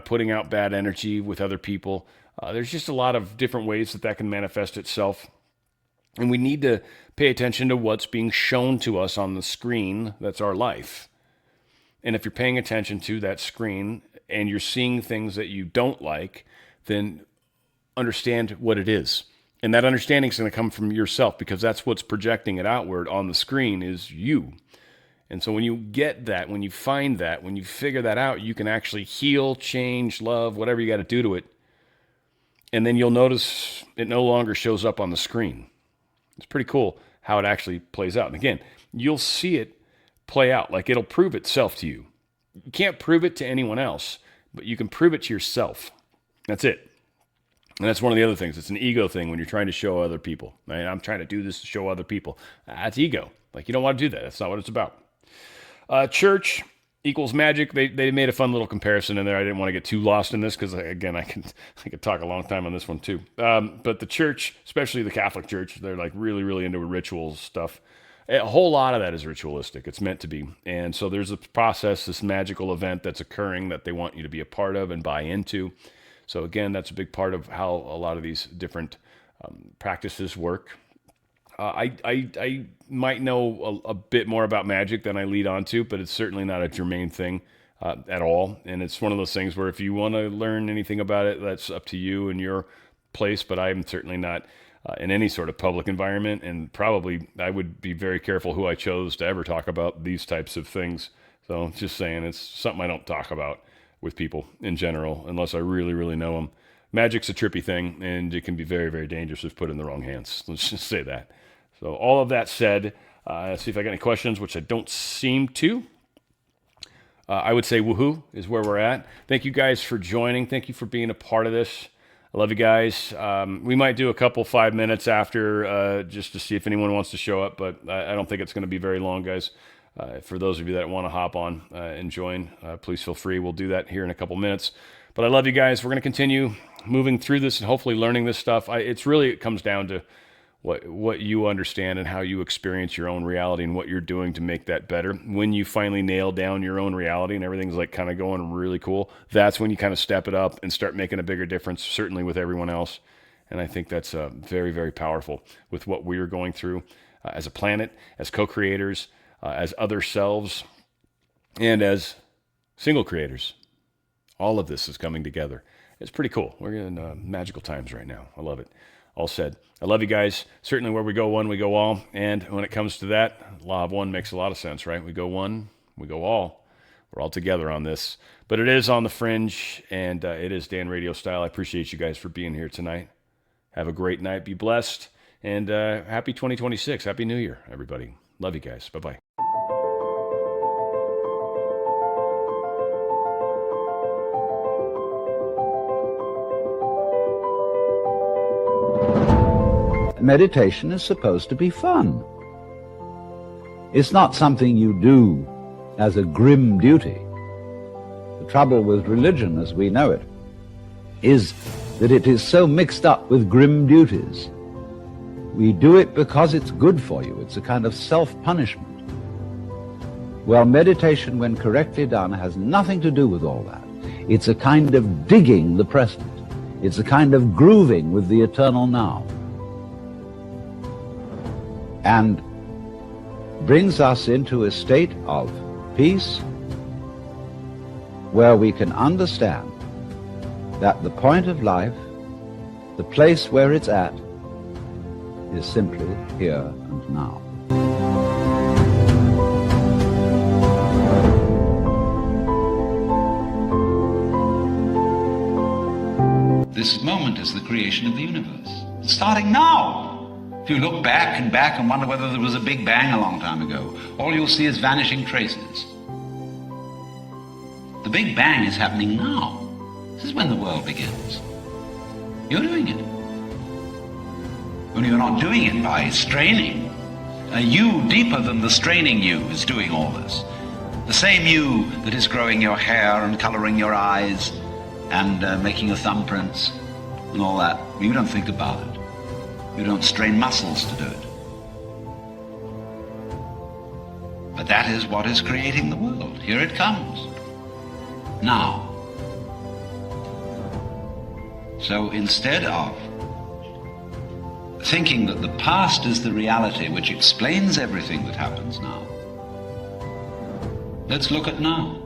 Speaker 3: putting out bad energy with other people? There's just a lot of different ways that can manifest itself. And we need to pay attention to what's being shown to us on the screen. That's our life. And if you're paying attention to that screen and you're seeing things that you don't like, then understand what it is. And that understanding is going to come from yourself, because that's what's projecting it outward on the screen is you. And so when you get that, when you find that, when you figure that out, you can actually heal, change, love, whatever you got to do to it. And then you'll notice it no longer shows up on the screen. It's pretty cool how it actually plays out. And again, you'll see it play out. Like, it'll prove itself to you. You can't prove it to anyone else, but you can prove it to yourself. That's it. And that's one of the other things. It's an ego thing when you're trying to show other people. I'm trying to do this to show other people. That's ego. Like, you don't want to do that. That's not what it's about. Church equals magic. They made a fun little comparison in there. I didn't want to get too lost in this because, again, I could talk a long time on this one too. But the church, especially the Catholic Church, they're like really, really into ritual stuff. A whole lot of that is ritualistic. It's meant to be. And so there's a process, this magical event that's occurring that they want you to be a part of and buy into. So again, that's a big part of how a lot of these different practices work. I might know a bit more about magic than I lead on to, but it's certainly not a germane thing at all. And it's one of those things where if you want to learn anything about it, that's up to you and your place. But I'm certainly not in any sort of public environment. And probably I would be very careful who I chose to ever talk about these types of things. So just saying, it's something I don't talk about with people in general, unless I really, really know them. Magic's a trippy thing, and it can be very, very dangerous if put in the wrong hands. Let's just say that. So all of that said, let's see if I got any questions, which I don't seem to. I would say woohoo is where we're at. Thank you guys for joining. Thank you for being a part of this. I love you guys. We might do a couple 5 minutes after just to see if anyone wants to show up, but I don't think it's going to be very long, guys. For those of you that want to hop on and join, please feel free. We'll do that here in a couple minutes. But I love you guys. We're going to continue moving through this and hopefully learning this stuff. It comes down to what you understand and how you experience your own reality and what you're doing to make that better. When you finally nail down your own reality and everything's like kind of going really cool, that's when you kind of step it up and start making a bigger difference, certainly with everyone else. And I think that's very, very powerful with what we're going through as a planet, as co-creators, as other selves, and as single creators. All of this is coming together. It's pretty cool. We're in magical times right now. I love it. All said, I love you guys. Certainly where we go one, we go all. And when it comes to that, law of one makes a lot of sense, right? We go one, we go all. We're all together on this. But it is on the Fringe, and it is Dan RadioStyle. I appreciate you guys for being here tonight. Have a great night. Be blessed. And happy 2026. Happy New Year, everybody. Love you guys. Bye-bye.
Speaker 1: Meditation is supposed to be fun. It's not something you do as a grim duty. The trouble with religion as we know it is that it is so mixed up with grim duties. We do it because it's good for you. It's a kind of self-punishment. Well, meditation, when correctly done, has nothing to do with all that. It's a kind of digging the present. It's a kind of grooving with the eternal now. And brings us into a state of peace where we can understand that the point of life, the place where it's at, is simply here and now.
Speaker 2: This moment is the creation of the universe, starting now. If you look back and wonder whether there was a big bang a long time ago, all you'll see is vanishing traces. The big bang is happening now. This is when the world begins. You're doing it. Only you're not doing it by straining. A you deeper than the straining you is doing all this. The same you that is growing your hair and coloring your eyes and making your thumbprints and all that. You don't think about it. You don't strain muscles to do it. But that is what is creating the world. Here it comes. Now. So instead of thinking that the past is the reality which explains everything that happens now, let's look at now.